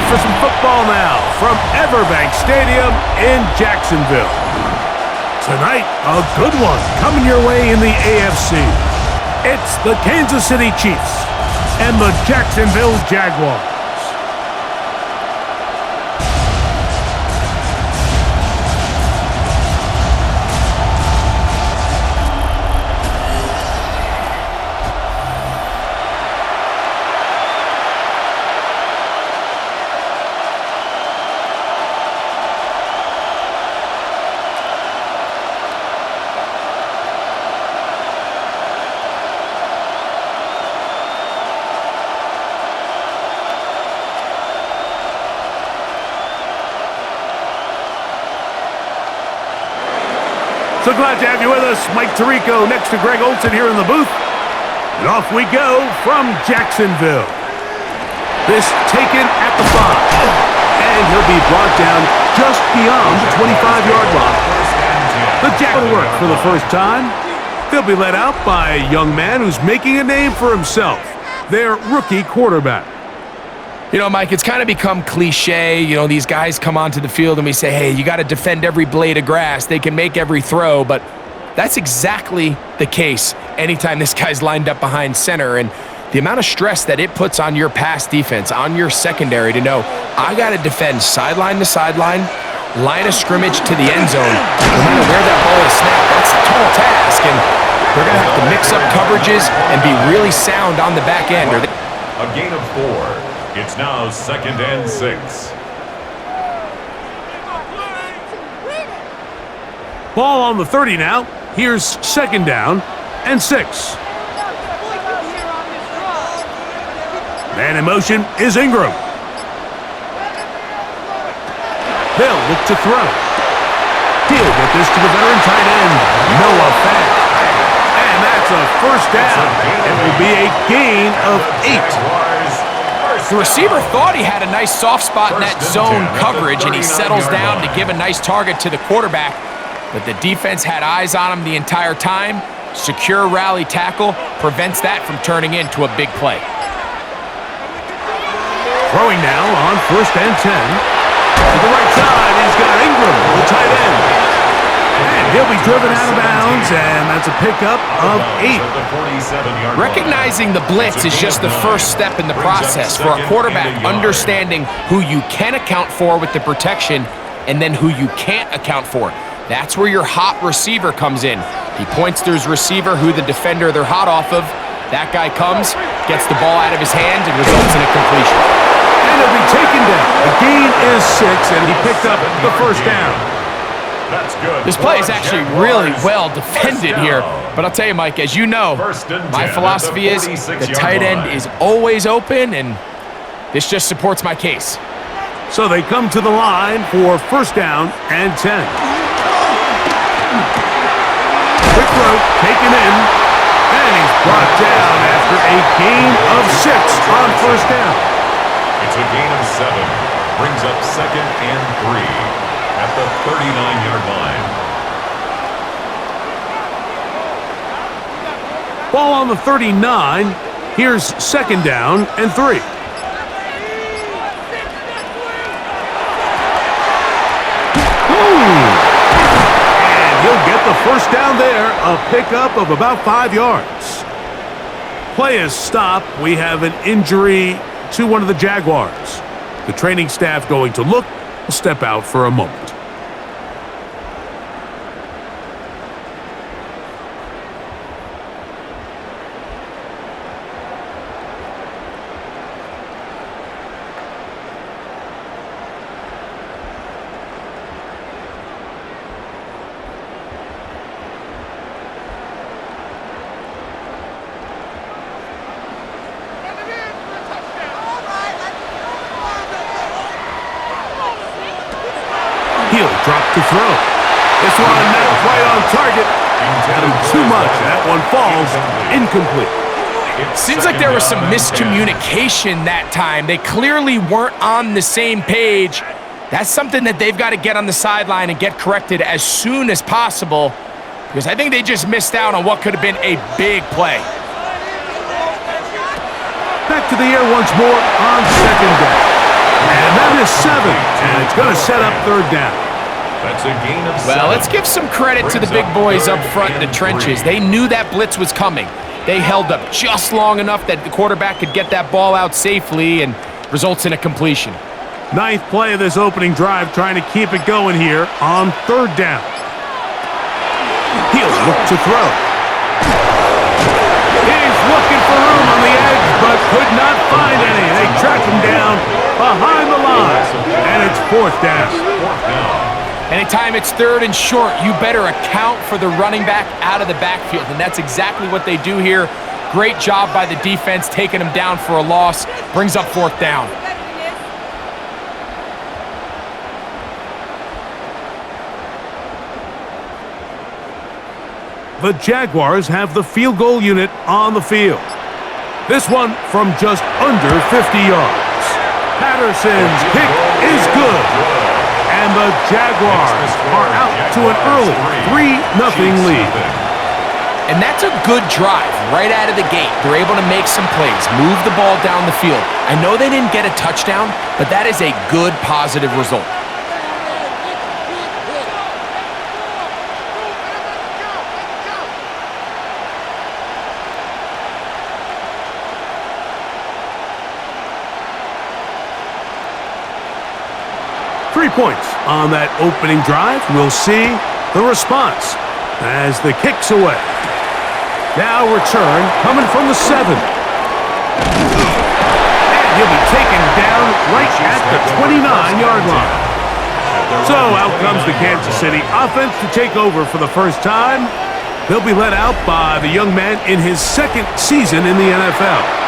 for some football now from Everbank Stadium in Jacksonville. Tonight, a good one coming your way in the AFC. It's the Kansas City Chiefs and the Jacksonville Jaguars. So glad to have you with us. Mike Tirico next to Greg Olsen here in the booth. And off we go from Jacksonville. This taken at the 5. And he'll be brought down just beyond the 25-yard line. The Jaguars work for the first time. They'll be led out by a young man who's making a name for himself, their rookie quarterback. You know, Mike, it's kind of become cliche. You know, these guys come onto the field and we say, hey, you got to defend every blade of grass. They can make every throw, but that's exactly the case anytime this guy's lined up behind center. And the amount of stress that it puts on your pass defense, on your secondary to know, I got to defend sideline to sideline, line of scrimmage to the end zone, no matter where that ball is snapped. That's a tall task, and they're going to have to mix up coverages and be really sound on the back end. A gain of 4. It's now 2nd and 6. Ball on the 30 now. Here's 2nd down and 6. Man in motion is Ingram. They'll look to throw. He'll get this to the veteran tight end, Noah Fant. And that's a first down. It will be a gain of 8. The receiver thought he had a nice soft spot in that zone coverage, and he settles down to give a nice target to the quarterback. But the defense had eyes on him the entire time. Secure rally tackle prevents that from turning into a big play. Throwing now on 1st and 10. To the right side, he's got Ingram, the tight end. And he'll be driven out of bounds, and that's a pickup of 8. Recognizing the blitz is just the first step in the process for a quarterback understanding who you can account for with the protection and then who you can't account for. That's where your hot receiver comes in. He points to his receiver, who the defender they're hot off of. That guy comes, gets the ball out of his hand, and results in a completion. And he'll be taken down. The gain is 6, and he picked up the first down. That's good. This play is actually really well defended here. But I'll tell you, Mike, as you know, my philosophy is the tight end is always open, and this just supports my case. So they come to the line for 1st down and 10. Quick throw taken in, and he's brought down after a gain of 6 on 1st down. It's a gain of 7. Brings up 2nd and 3. At the 39-yard line. Ball on the 39. Here's 2nd down and 3. And he'll get the first down there, a pickup of about 5 yards. Play is stopped. We have an injury to one of the Jaguars. The training staff going to look. We'll step out for a moment. He'll drop to throw. This one not quite on target. Having too much. That one falls incomplete. Seems like there was some miscommunication that time. They clearly weren't on the same page. That's something that they've got to get on the sideline and get corrected as soon as possible, because I think they just missed out on what could have been a big play. Back to the air once more on 2nd down. And that is 7, and it's going to set up third down. That's a gain of 7. Well, let's give some credit to the big boys up front in the trenches. They knew that blitz was coming. They held up just long enough that the quarterback could get that ball out safely and results in a completion. Ninth play of this opening drive, trying to keep it going here on third down. He'll look to throw. He's looking for room on the edge, but could not find any. They track him down behind the line, and it's fourth down. Anytime it's third and short, you better account for the running back out of the backfield, and that's exactly what they do here. Great job by the defense, taking him down for a loss. Brings up fourth down. The Jaguars have the field goal unit on the field. This one from just under 50 yards. Patterson's kick is good. And the Jaguars are out to an early 3-0 lead. And that's a good drive right out of the gate. They're able to make some plays, move the ball down the field. I know they didn't get a touchdown, but that is a good, positive result. Points on that opening drive. We'll see the response as the kick's away. Now return coming from the 7. And he'll be taken down right at the 29-yard line. So out comes the Kansas City offense to take over for the first time. They'll be led out by the young man in his second season in the NFL.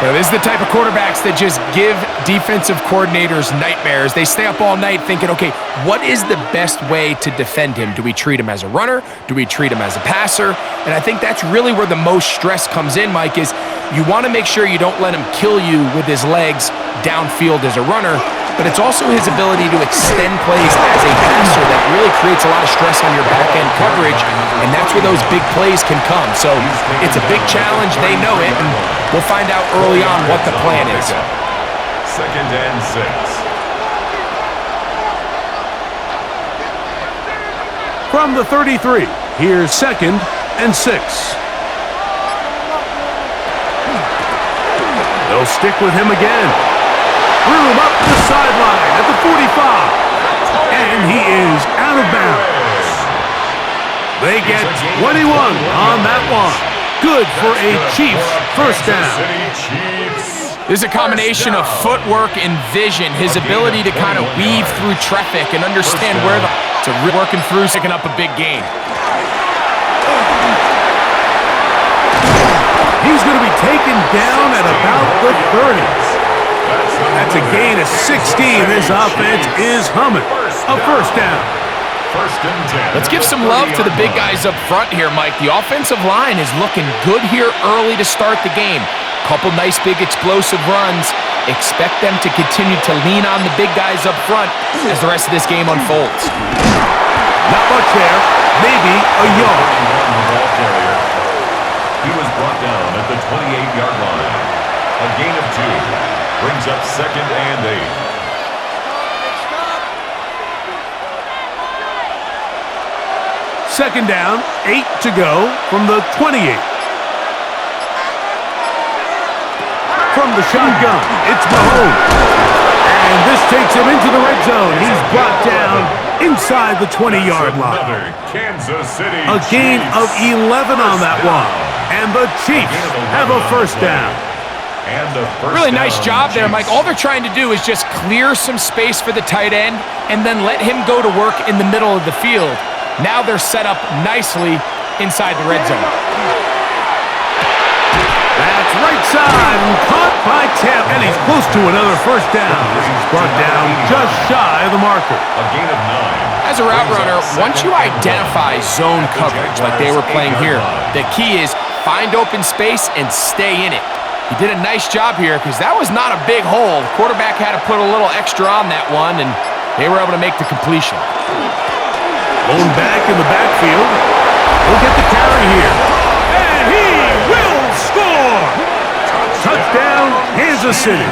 Now, this is the type of quarterbacks that just give defensive coordinators nightmares. They stay up all night thinking, okay, what is the best way to defend him? Do we treat him as a runner? Do we treat him as a passer? And I think that's really where the most stress comes in, Mike, is you want to make sure you don't let him kill you with his legs downfield as a runner, but it's also his ability to extend plays as a passer that really creates a lot of stress on your back-end coverage, and that's where those big plays can come. So it's a big challenge. They know it, and we'll find out early on what the plan is. Second and 6. From the 33, here's second and 6. They'll stick with him again. Room up the sideline at the 45. And he is out of bounds. They get 21 on that one. Good for a Chiefs first down. There's a combination of footwork and vision, his ability to kind of weave through traffic and understand where to working through, picking up a big gain. He's going to be taken down at about the 30s. That's a gain of 16. This offense is humming. A first down. First and 10. Let's give some love to the big guys up front here, Mike. The offensive line is looking good here early to start the game. Couple nice big explosive runs. Expect them to continue to lean on the big guys up front as the rest of this game unfolds. Not much there. Maybe a yard. He was brought down at the 28-yard line. A gain of 2. Brings up second and 8. Second down, 8 to go from the 28. From the shotgun, it's Mahomes. And this takes him into the red zone. He's brought down inside the 20-yard line. Kansas City A gain of 11 on that one. And the Chiefs have a first down. Really nice job there, Mike. All they're trying to do is just clear some space for the tight end and then let him go to work in the middle of the field. Now they're set up nicely inside the red zone. That's right side and caught by Tampa. And he's close to another first down. He's brought down just shy of the marker. A gain of 9. As a route runner, once you identify zone coverage like they were playing here, the key is find open space and stay in it. He did a nice job here because that was not a big hole. The quarterback had to put a little extra on that one, and they were able to make the completion. Going back in the backfield. He'll get the carry here. And he will score! Touchdown, Kansas City.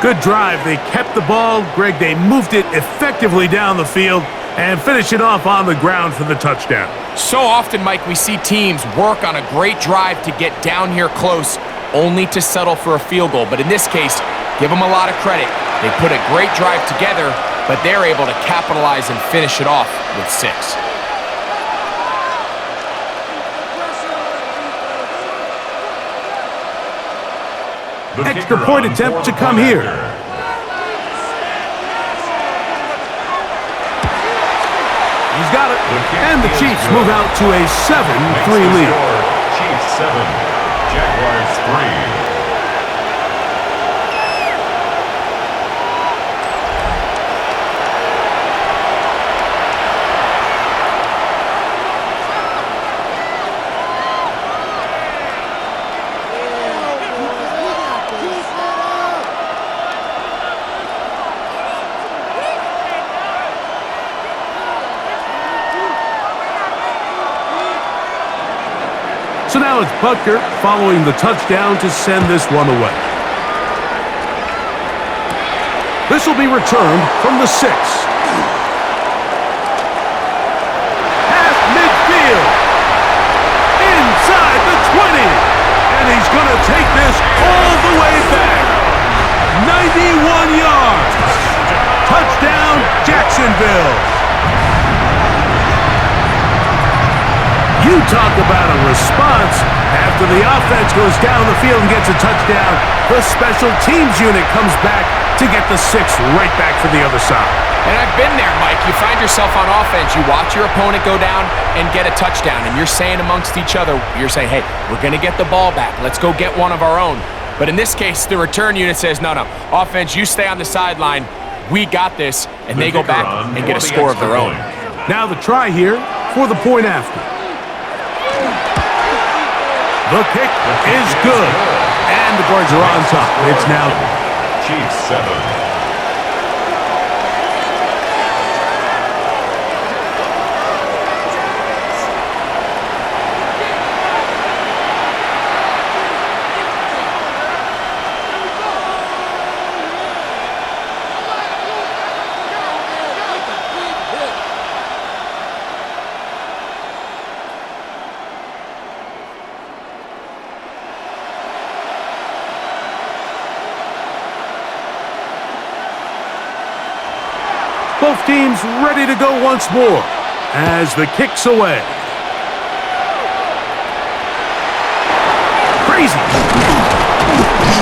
Good drive. They kept the ball. Greg, they moved it effectively down the field and finished it off on the ground for the touchdown. So often, Mike, we see teams work on a great drive to get down here close, only to settle for a field goal. But in this case, give them a lot of credit. They put a great drive together, but they're able to capitalize and finish it off with 6. Extra point attempt to come here. He's got it. And the Chiefs move out to a 7-3 lead. Chiefs 7, Jaguars 3. So now it's Butker following the touchdown to send this one away. This will be returned from the 6. Half midfield. Inside the 20. And he's going to take this all the way back. 91 yards. Touchdown, Jacksonville. You talk about a response. After the offense goes down the field and gets a touchdown, the special teams unit comes back to get the 6 right back for the other side. And I've been there, Mike. You find yourself on offense, you watch your opponent go down and get a touchdown, and you're saying amongst each other, you're saying, hey, we're going to get the ball back. Let's go get one of our own. But in this case, the return unit says, no, offense, you stay on the sideline. We got this, and they go back and get a score of their own. Now the try here for the point after. The kick is good, and the Guards are on top. It's now Chiefs 7. Both teams ready to go once more as the kick's away. Crazy.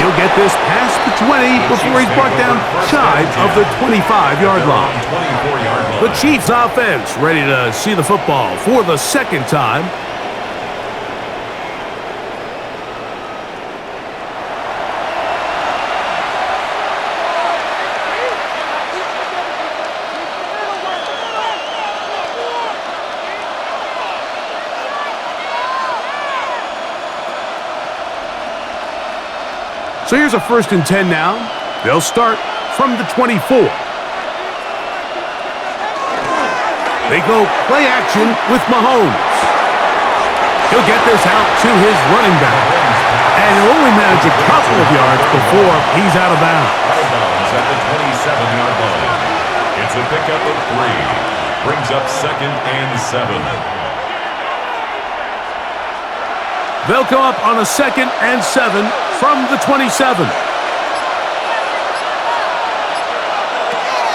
He'll get this past the 20 before he's brought down shy of the 25-yard line. The Chiefs offense ready to see the football for the second time. So here's a 1st and 10 now. They'll start from the 24. They go play action with Mahomes. He'll get this out to his running back. And he'll only manage a couple of yards before he's out of bounds. Out of bounds at the 27-yard line. It's a pickup of 3. Brings up 2nd and 7. They'll come up on a 2nd and 7 from the 27.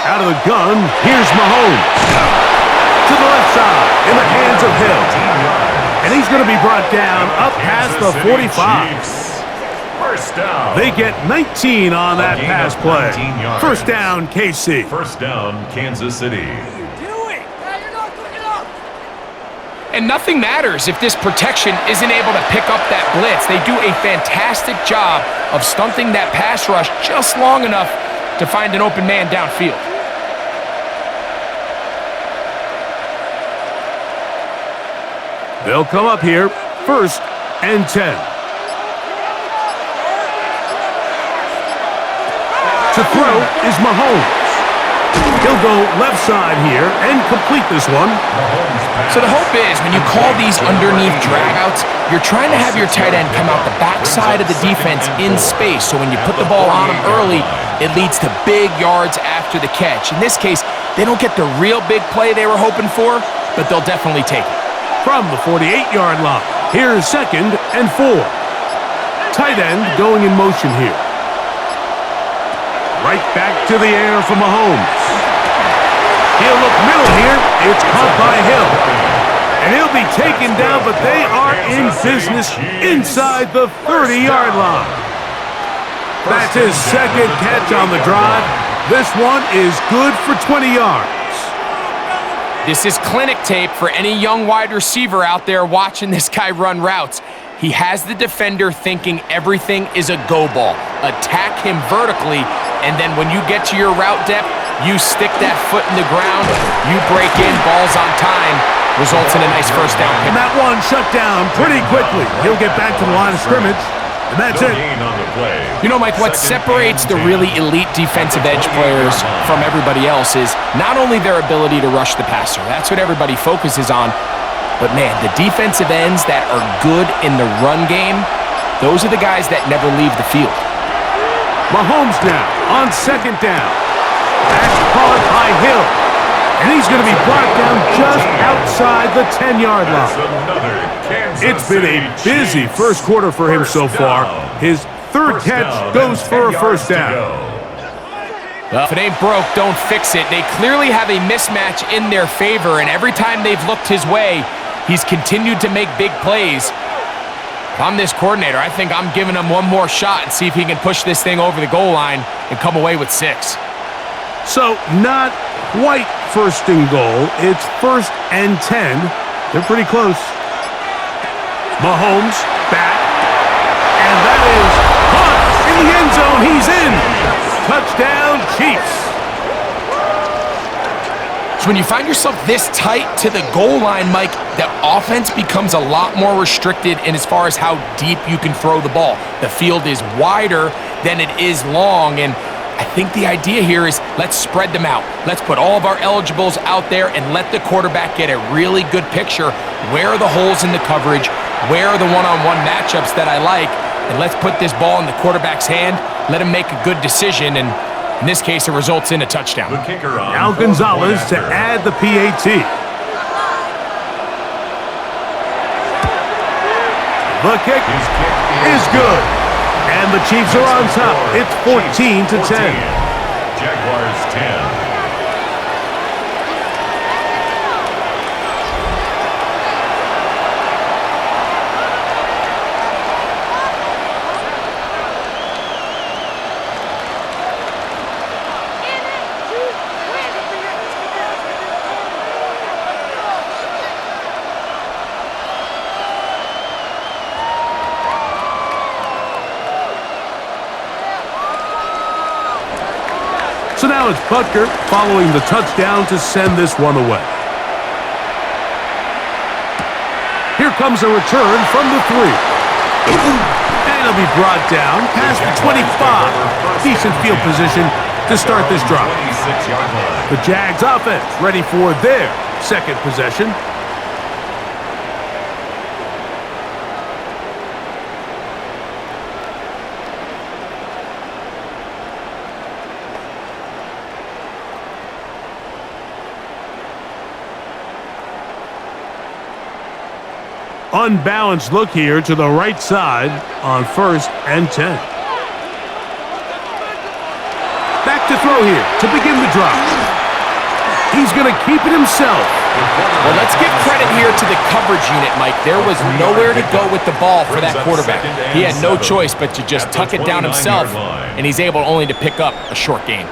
Out of the gun, here's Mahomes. To the left side, in the hands of Hill. And he's going to be brought down up past the 45. First down. They get 19 on that pass play. First down, KC. First down, Kansas City. And nothing matters if this protection isn't able to pick up that blitz. They do a fantastic job of stunting that pass rush just long enough to find an open man downfield. They'll come up here, 1st and 10. To throw is Mahomes. He'll go left side here and complete this one. So the hope is when you call these underneath dragouts, you're trying to have your tight end come out the backside of the defense in space. So when you put the ball on him early, it leads to big yards after the catch. In this case, they don't get the real big play they were hoping for, but they'll definitely take it. From the 48-yard line, here's 2nd and 4. Tight end going in motion here. Right back to the air for Mahomes. He'll look middle here. It's caught by Hill. And he'll be taken down, but they are in business inside the 30-yard line. That's his 2nd catch on the drive. This one is good for 20 yards. This is clinic tape for any young wide receiver out there watching this guy run routes. He has the defender thinking everything is a go ball. Attack him vertically, and then when you get to your route depth, you stick that foot in the ground, you break in, balls on time, results in a nice first down pick. And that one shut down pretty quickly. He'll get back to the line of scrimmage, and that's it. You know, Mike, what separates the really elite defensive edge players from everybody else is not only their ability to rush the passer. That's what everybody focuses on. But, man, the defensive ends that are good in the run game, those are the guys that never leave the field. Mahomes now on 2nd down. That's caught by Hill. And he's going to be brought down just outside the 10-yard line. It's been a busy first quarter for him so far. His 3rd catch goes for a first down. Well, if it ain't broke, don't fix it. They clearly have a mismatch in their favor, and every time they've looked his way, he's continued to make big plays. If I'm this coordinator, I think I'm giving him one more shot and see if he can push this thing over the goal line and come away with 6. So not quite 1st and goal. It's 1st and 10. They're pretty close. Mahomes back. And that is caught in the end zone. He's in. Touchdown, Chiefs. So when you find yourself this tight to the goal line, Mike, the offense becomes a lot more restricted in as far as how deep you can throw the ball. The field is wider than it is long, and I think the idea here is let's spread them out. Let's put all of our eligibles out there and let the quarterback get a really good picture. Where are the holes in the coverage? Where are the one-on-one matchups that I like? And let's put this ball in the quarterback's hand, let him make a good decision, and in this case, it results in a touchdown. Now Gonzalez to add the PAT. The kick is good. And the Chiefs are on top. It's 14-10. Jaguars 10. So now it's Butker following the touchdown to send this one away. Here comes a return from the 3. And he'll be brought down past the 25. Decent field position to start this drive. The Jags offense ready for their 2nd possession. Unbalanced look here to the right side on 1st and 10. Back to throw here to begin the drive. He's going to keep it himself. Well, let's give credit here to the coverage unit, Mike. There was nowhere to go with the ball for that quarterback. He had no choice but to just tuck it down himself, and he's able only to pick up a short gain.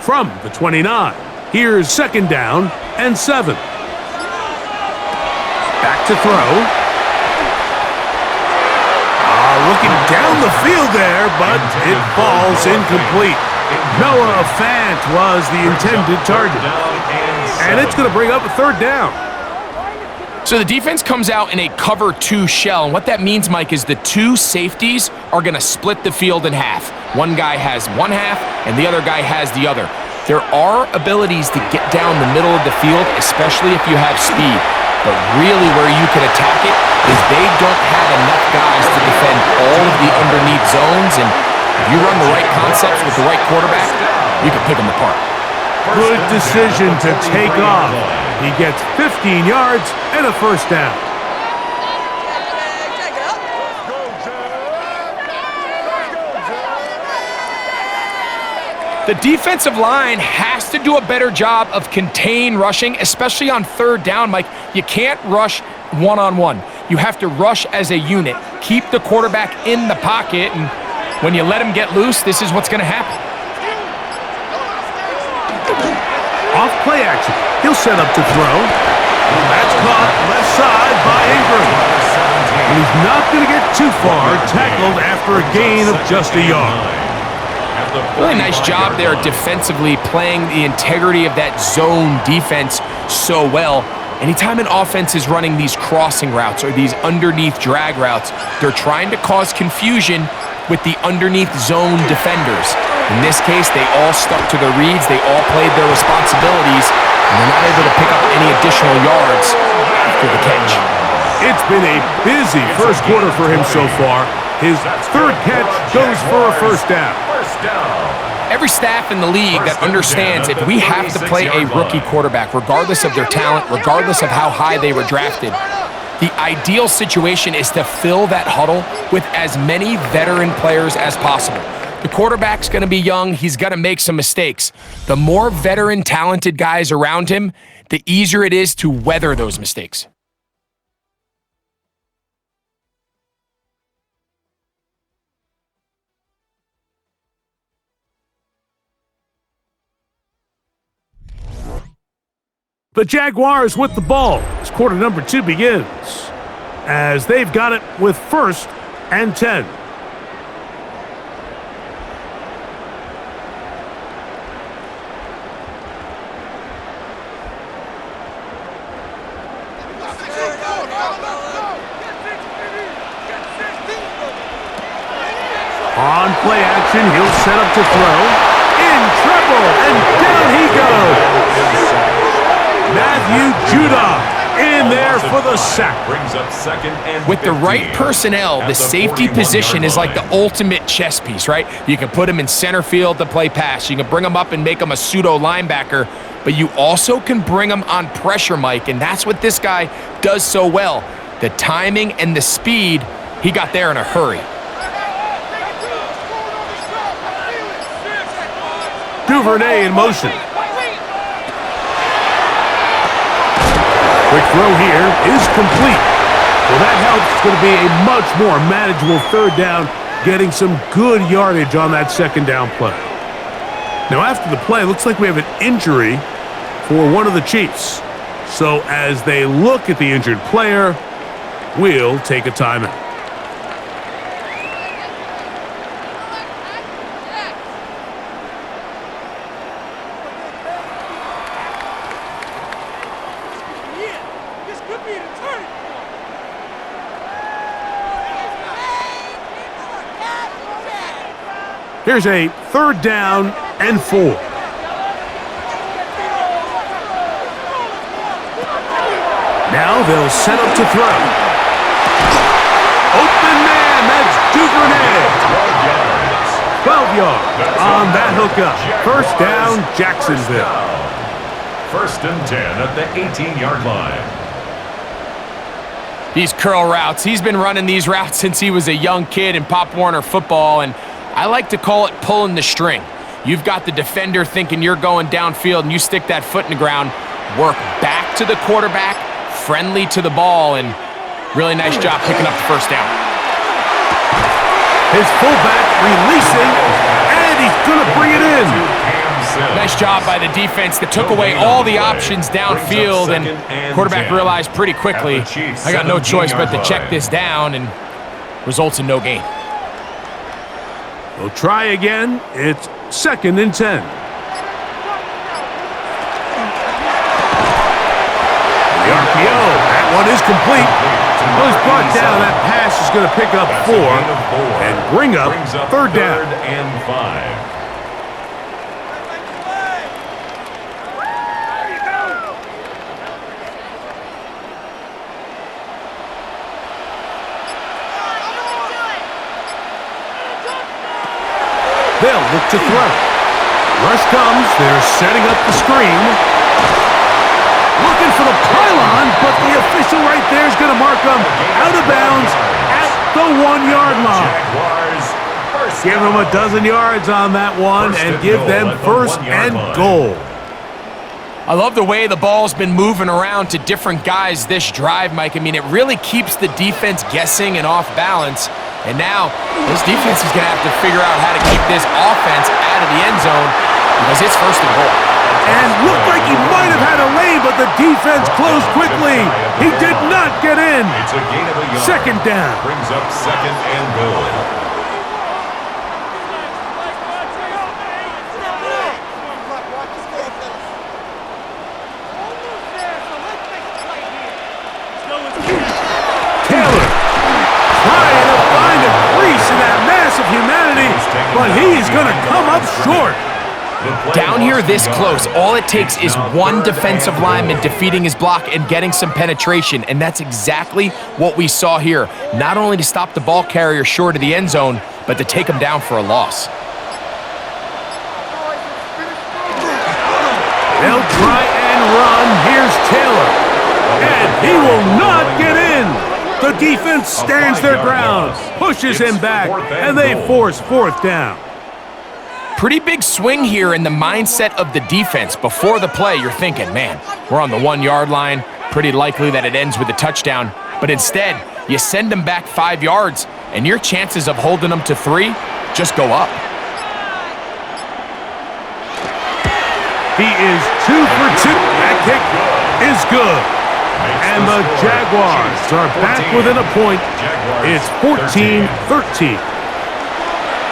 From the 29, here's 2nd down and 7. Back to throw. Looking down the field there, but it falls incomplete. Noah Fant was the intended target. And it's going to bring up a 3rd down. So the defense comes out in a cover 2 shell, and what that means, Mike, is the 2 safeties are going to split the field in half. One guy has one half, and the other guy has the other. There are abilities to get down the middle of the field, especially if you have speed. But really where you can attack it is they don't have enough guys to defend all of the underneath zones, and if you run the right concepts with the right quarterback, you can pick them apart. Good decision to take off. He gets 15 yards and a first down. The defensive line has to do a better job of contain rushing, especially on 3rd down, Mike. You can't rush one-on-one. You have to rush as a unit. Keep the quarterback in the pocket, and when you let him get loose, this is what's going to happen. Off play action. He'll set up to throw. That's caught left side by Ingram. And he's not going to get too far, tackled after a gain of just a yard. Really nice job there defensively, playing the integrity of that zone defense so well. Anytime an offense is running these crossing routes or these underneath drag routes, they're trying to cause confusion with the underneath zone defenders. In this case, they all stuck to their reads, they all played their responsibilities, and they're not able to pick up any additional yards after the catch. It's been a busy first quarter for him so far. His 3rd catch goes for a first down. Every staff in the league that understands if we have to play a rookie quarterback, regardless of their talent, regardless of how high they were drafted, the ideal situation is to fill that huddle with as many veteran players as possible. The quarterback's going to be young. He's going to make some mistakes. The more veteran, talented guys around him, the easier it is to weather those mistakes. The Jaguars with the ball as quarter number 2 begins, as they've got it with 1st and 10. On play action, he'll set up to throw. In trouble, and down he goes. Matthew Judah in there for the sack. Brings up 2nd and With the right personnel, the safety position is like the ultimate chess piece, right? You can put him in center field to play pass. You can bring him up and make him a pseudo linebacker, but you also can bring him on pressure, Mike, and that's what this guy does so well. The timing and the speed, he got there in a hurry. Duvernay in motion. Quick throw here is complete. Well, that helps. It's going to be a much more manageable 3rd down, getting some good yardage on that 2nd down play. Now, after the play, it looks like we have an injury for one of the Chiefs. So as they look at the injured player, we'll take a timeout. Here's a 3rd down and 4. Now they'll set up to throw. Open man, that's Duvernay. 12 yards on that hookup. 1st down, Jacksonville. 1st and 10 at the 18-yard line. These curl routes, he's been running these routes since he was a young kid in Pop Warner football, and I like to call it pulling the string. You've got the defender thinking you're going downfield, and you stick that foot in the ground, work back to the quarterback, friendly to the ball, and really nice job picking up the 1st down. His fullback releasing, and he's going to bring it in. Nice job by the defense that took away all the options downfield, and quarterback realized pretty quickly, I got no choice but to check this down, and results in no gain. We'll try again. It's 2nd and 10. The RPO, that one is complete. Well, he's brought down. That pass is going to pick up 4 and bring up third down. And 5. They'll look to throw. Rush comes. They're setting up the screen. Looking for the pylon, but the official right there is going to mark them out of bounds at the 1-yard line. Jaguars, Give them a dozen yards on that one and give them first and goal. I love the way the ball's been moving around to different guys this drive, Mike. I mean, it really keeps the defense guessing and off balance. And now, this defense is going to have to figure out how to keep this offense out of the end zone because it's first and goal. And looked like he might have had a lane, but the defense closed quickly. He did not get in. It's a gain of a yard. Second down. Brings up second and goal. Taylor trying to find a crease in that mass of humanity, but he's going to come up short. Down here this close, all it takes is one defensive lineman defeating his block and getting some penetration, and that's exactly what we saw here. Not only to stop the ball carrier short of the end zone, but to take him down for a loss. They'll try and run. Here's Taylor, and he will not get in. The defense stands their ground, pushes him back, and they force fourth down. Pretty big swing here in the mindset of the defense. Before the play, you're thinking, man, we're on the 1-yard line. Pretty likely that it ends with a touchdown. But instead, you send them back 5 yards, and your chances of holding them to 3 just go up. He is 2 for 2. That kick is good. And the Jaguars are back within a point. It's 14-13.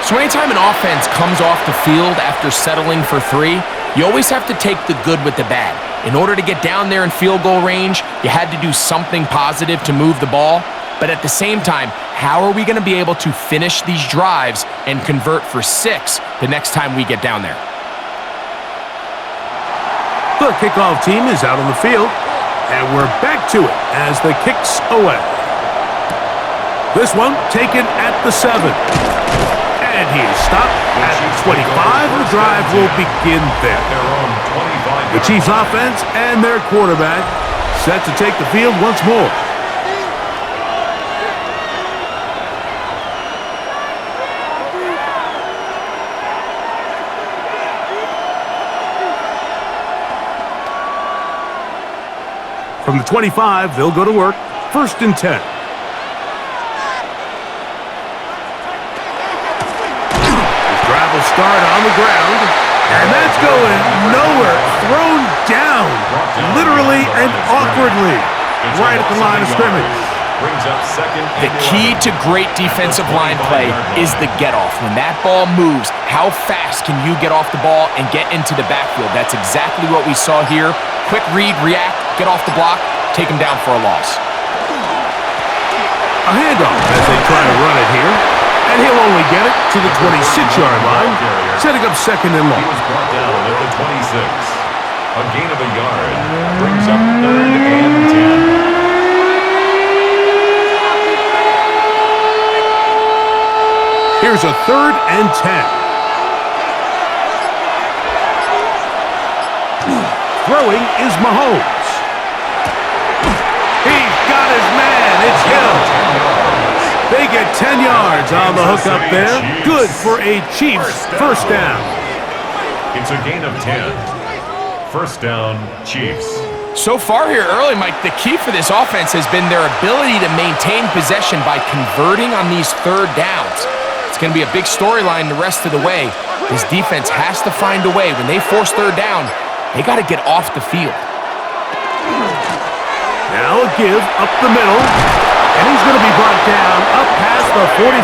So anytime an offense comes off the field after settling for 3, you always have to take the good with the bad. In order to get down there in field goal range, you had to do something positive to move the ball. But at the same time, how are we going to be able to finish these drives and convert for 6 the next time we get down there? The kickoff team is out on the field, and we're back to it as the kick's away. This one taken at the 7. And he is stopped at 25. The drive will begin there. The Chiefs offense and their quarterback set to take the field once more. From the 25, they'll go to work. First and 10. Start on the ground, and that's going nowhere. Thrown down, literally and awkwardly, right at the line of scrimmage. The key to great defensive line play is the get-off. When that ball moves, how fast can you get off the ball and get into the backfield? That's exactly what we saw here. Quick read, react, get off the block, take him down for a loss. A handoff as they try to run it here. And he'll only get it to the 26-yard line, setting up second and long. He was brought down at the 26. A gain of a yard brings up third and 10. Here's a third and 10. Throwing is Mahomes. He's got his man. It's Hill. They get 10 yards on the hook up there. Good for a Chiefs first down. It's a gain of 10. First down, Chiefs. So far here early, Mike, the key for this offense has been their ability to maintain possession by converting on these third downs. It's going to be a big storyline the rest of the way. This defense has to find a way. When they force third down, they got to get off the field. Now a give up the middle. And he's going to be brought down up past the 45.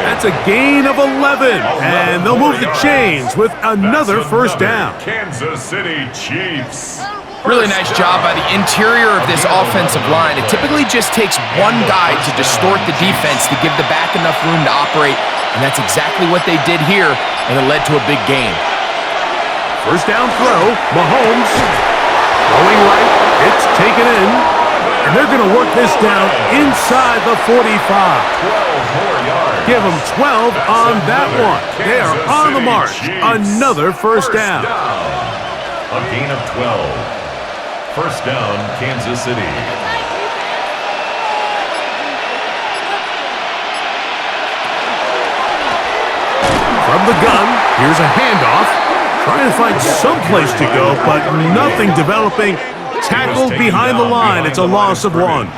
That's a gain of 11. And they'll move the chains with another first down. Kansas City Chiefs. Really nice job by the interior of this offensive line. It typically just takes one guy to distort the defense to give the back enough room to operate, and that's exactly what they did here, and it led to a big gain. First down throw, Mahomes throwing right, it's taken in, and they're going to work this down inside the 45. 12 more yards. Give them 12 on that one. They are on the march. Another first down. A gain of 12. First down, Kansas City. From the gun, here's a handoff. Trying to find some place to go, but nothing developing. Tackled behind the line. It's a loss of one.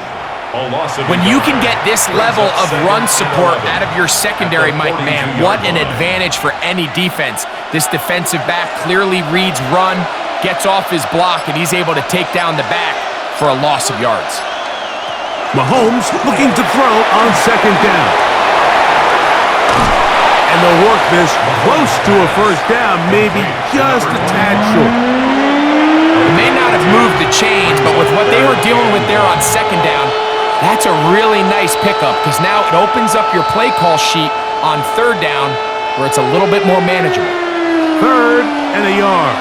When you can get this level of run support out of your secondary, Mike, man, what an advantage for any defense. This defensive back clearly reads run, gets off his block, and he's able to take down the back for a loss of yards. Mahomes looking to throw on second down. And they'll work this close to a first down, maybe just a tad short. They may not have moved the chains, but with what they were dealing with there on second down, that's a really nice pickup because now it opens up your play call sheet on third down where it's a little bit more manageable. Third and a yard.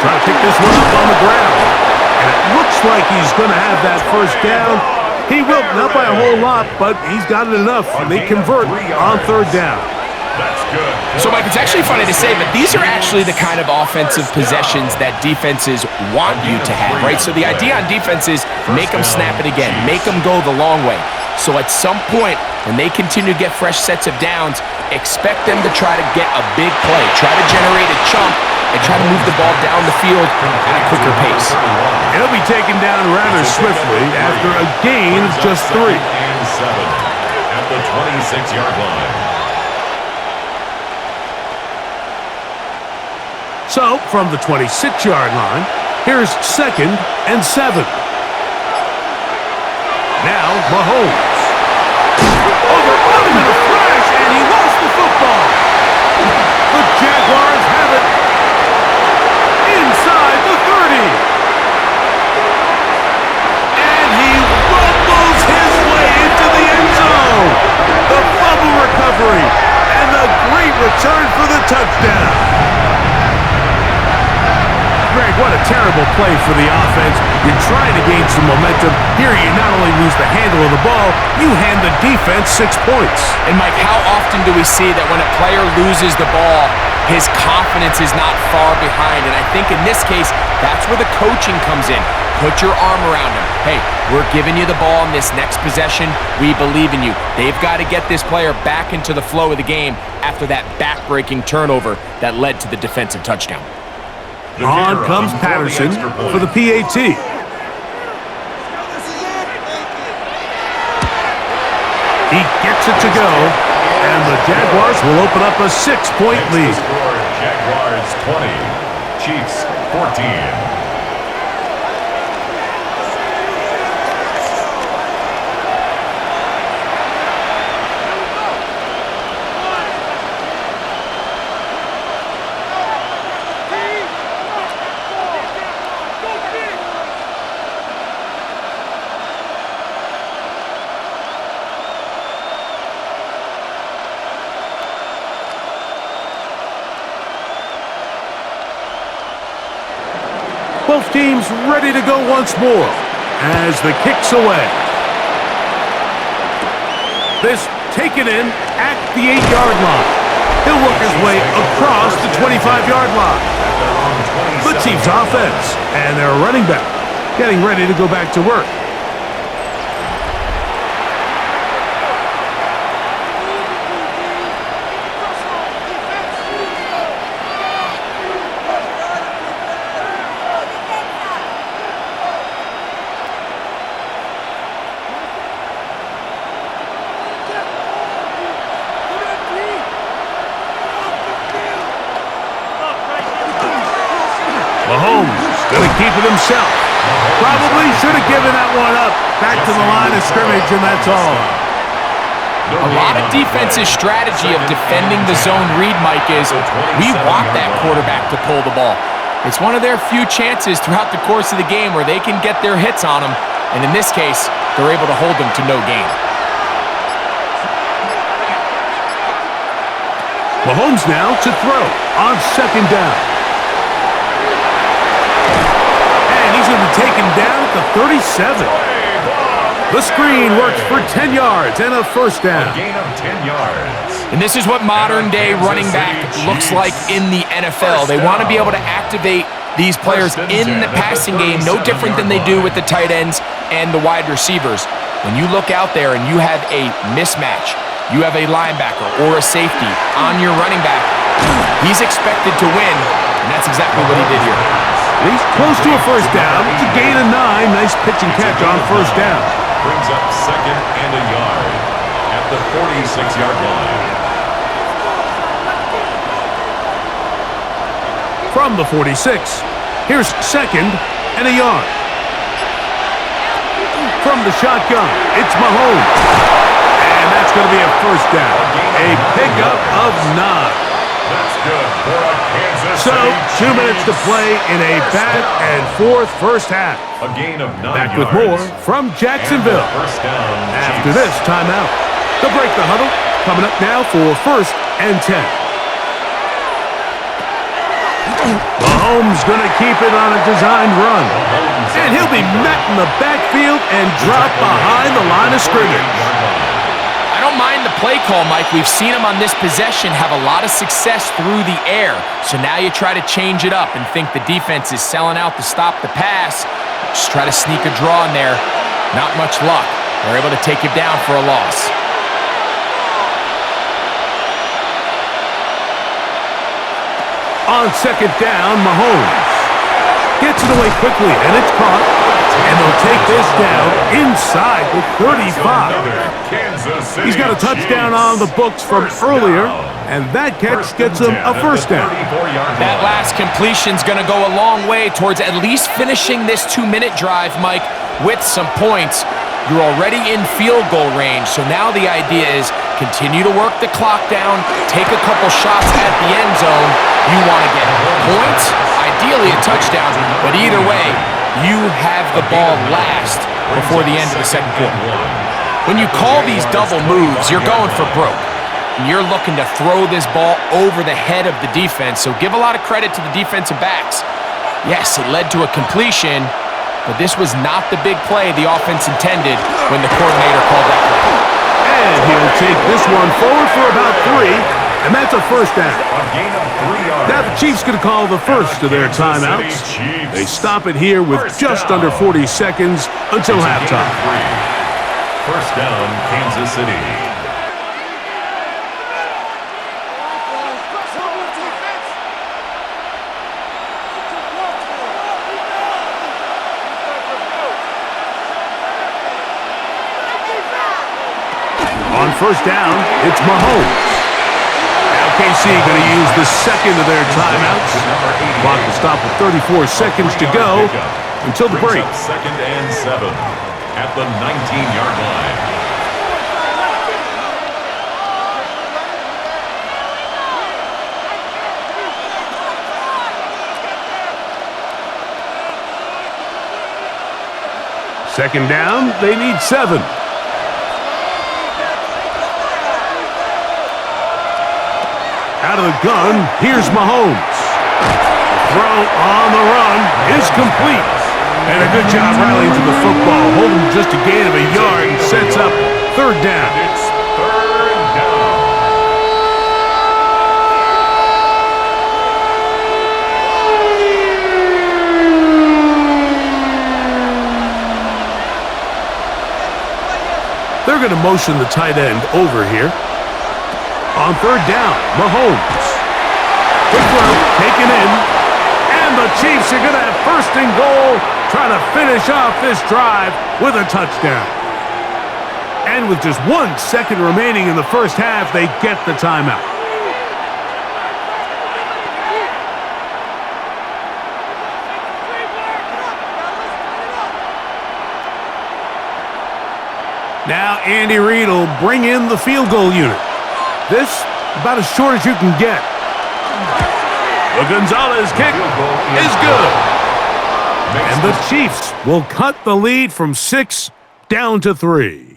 Trying to pick this one up on the ground. And it looks like he's going to have that first down. He will, not by a whole lot, but he's got it enough. They convert on third down. That's good. So, Mike, it's actually funny to say, but these are actually the kind of offensive possessions that defenses want you to have, right? So the idea on defense is make them snap it again, make them go the long way. So at some point, when they continue to get fresh sets of downs, expect them to try to get a big play, try to generate a chunk, and try to move the ball down the field at a quicker pace. He'll be taken down rather swiftly after a gain of just 3. And 7 at the 26-yard line. So, from the 26-yard line, here's second and 7. Now, Mahomes. Overrun him in a flash, and he lost the football. The Jaguars have it inside the 30. And he rumbles his way into the end zone. The fumble recovery and the great return for the touchdown. Greg, what a terrible play for the offense. You're trying to gain some momentum. Here you not only lose the handle of the ball, you hand the defense 6 points. And, Mike, how often do we see that when a player loses the ball, his confidence is not far behind? And I think in this case, that's where the coaching comes in. Put your arm around him. Hey, we're giving you the ball in this next possession. We believe in you. They've got to get this player back into the flow of the game after that back-breaking turnover that led to the defensive touchdown. On comes Patterson for the PAT. He gets it to go, and the Jaguars will open up a 6-point lead. Jaguars 20, Chiefs 14. Both teams ready to go once more as the kick's away. This taken in at the 8-yard line. He'll work his way across the 25-yard line. The Chiefs offense and their running back getting ready to go back to work. Mahomes going to keep it himself. Probably should have given that one up. Back to the line of scrimmage, and that's all. A lot of defense's strategy of defending the zone read, Mike, is we want that quarterback to pull the ball. It's one of their few chances throughout the course of the game where they can get their hits on them, and in this case, they're able to hold them to no gain. Mahomes now to throw on second down. And he's going to be taken down at the 37. The screen works for 10 yards and a first down. A gain of 10 yards. And this is what modern-day running back looks like in the NFL. They want to be able to activate these players in the passing game, no different than they do with the tight ends and the wide receivers. When you look out there and you have a mismatch, you have a linebacker or a safety on your running back, he's expected to win, and that's exactly what he did here. He's close to a first down. It's a gain of 9. Nice pitch and catch on first down. Brings up second and a yard at the 46-yard line. From the 46, here's second and a yard. From the shotgun, it's Mahomes. And that's going to be a first down. A pickup of 9. That's good for a Kansas So, City 2 minutes to play in a back-and-forth first half. A gain of 9 Back yards. with more from Jacksonville. First down. After this timeout, they'll break the huddle. Coming up now for first and 10. Mahomes going to keep it on a designed run. And he'll be met in the backfield and dropped behind the line of scrimmage. I don't mind the play call, Mike. We've seen him on this possession have a lot of success through the air. So now you try to change it up and think the defense is selling out to stop the pass. Just try to sneak a draw in there. Not much luck. They're able to take him down for a loss. On second down, Mahomes gets it away quickly, and it's caught. And they'll take this down inside the 35. He's got a touchdown on the books from earlier, and that catch gets him a first down. That last completion's going to go a long way towards at least finishing this 2-minute drive, Mike, with some points. You're already in field goal range, so now the idea is continue to work the clock down, take a couple shots at the end zone. You want to get points, ideally a touchdown, but either way, you have the ball last before the end of the second quarter. When you call these double moves, you're going for broke. You're looking to throw this ball over the head of the defense, so give a lot of credit to the defensive backs. Yes, it led to a completion, but this was not the big play the offense intended when the coordinator called that play. And he'll take this one forward for about 3, and that's a first down. A gain of 3 yards. Now the Chiefs going to call the first of their timeouts. They stop it here with just under 40 seconds until halftime. First down, Kansas City. On first down, it's Mahomes. Now KC going to use the second of their timeouts. Clock will stop with 34 seconds to go until the break. Second and 7 at the 19-yard line. Second down, they need 7. Out of the gun, here's Mahomes. Throw on the run is complete. And a good job rallying to the football, holding just a gain of a yard and sets up third down. It's third down. They're going to motion the tight end over here. On third down, Mahomes. Quick throw, taken in. And the Chiefs are going to have first and goal, trying to finish off this drive with a touchdown. And with just 1 second remaining in the first half, they get the timeout. Now Andy Reid will bring in the field goal unit. This, about as short as you can get. The Gonzalez kick is good. And the Chiefs will cut the lead from 6 down to 3.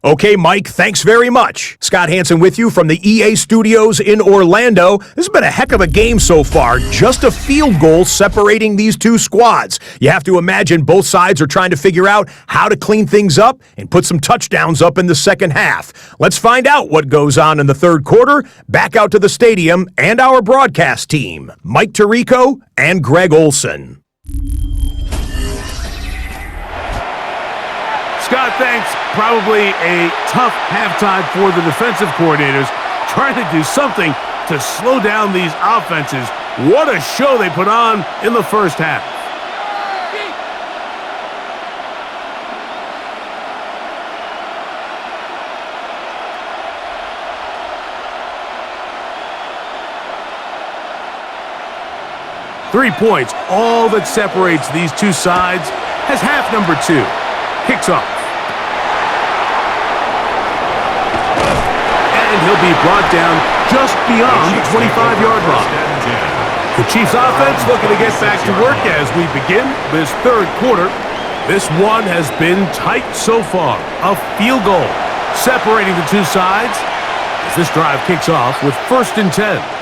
Okay, Mike, thanks very much. Scott Hansen with you from the EA Studios in Orlando. This has been a heck of a game so far. Just a field goal separating these two squads. You have to imagine both sides are trying to figure out how to clean things up and put some touchdowns up in the second half. Let's find out what goes on in the third quarter. Back out to the stadium and our broadcast team, Mike Tirico and Greg Olson. Scott, thanks. Probably a tough halftime for the defensive coordinators, trying to do something to slow down these offenses. What a show they put on in the first half. Three points, all that separates these two sides, has half number 2. Kicks off. And he'll be brought down just beyond the 25-yard line. The Chiefs offense looking to get back to work as we begin this third quarter. This one has been tight so far. A field goal separating the two sides as this drive kicks off with 1st and 10.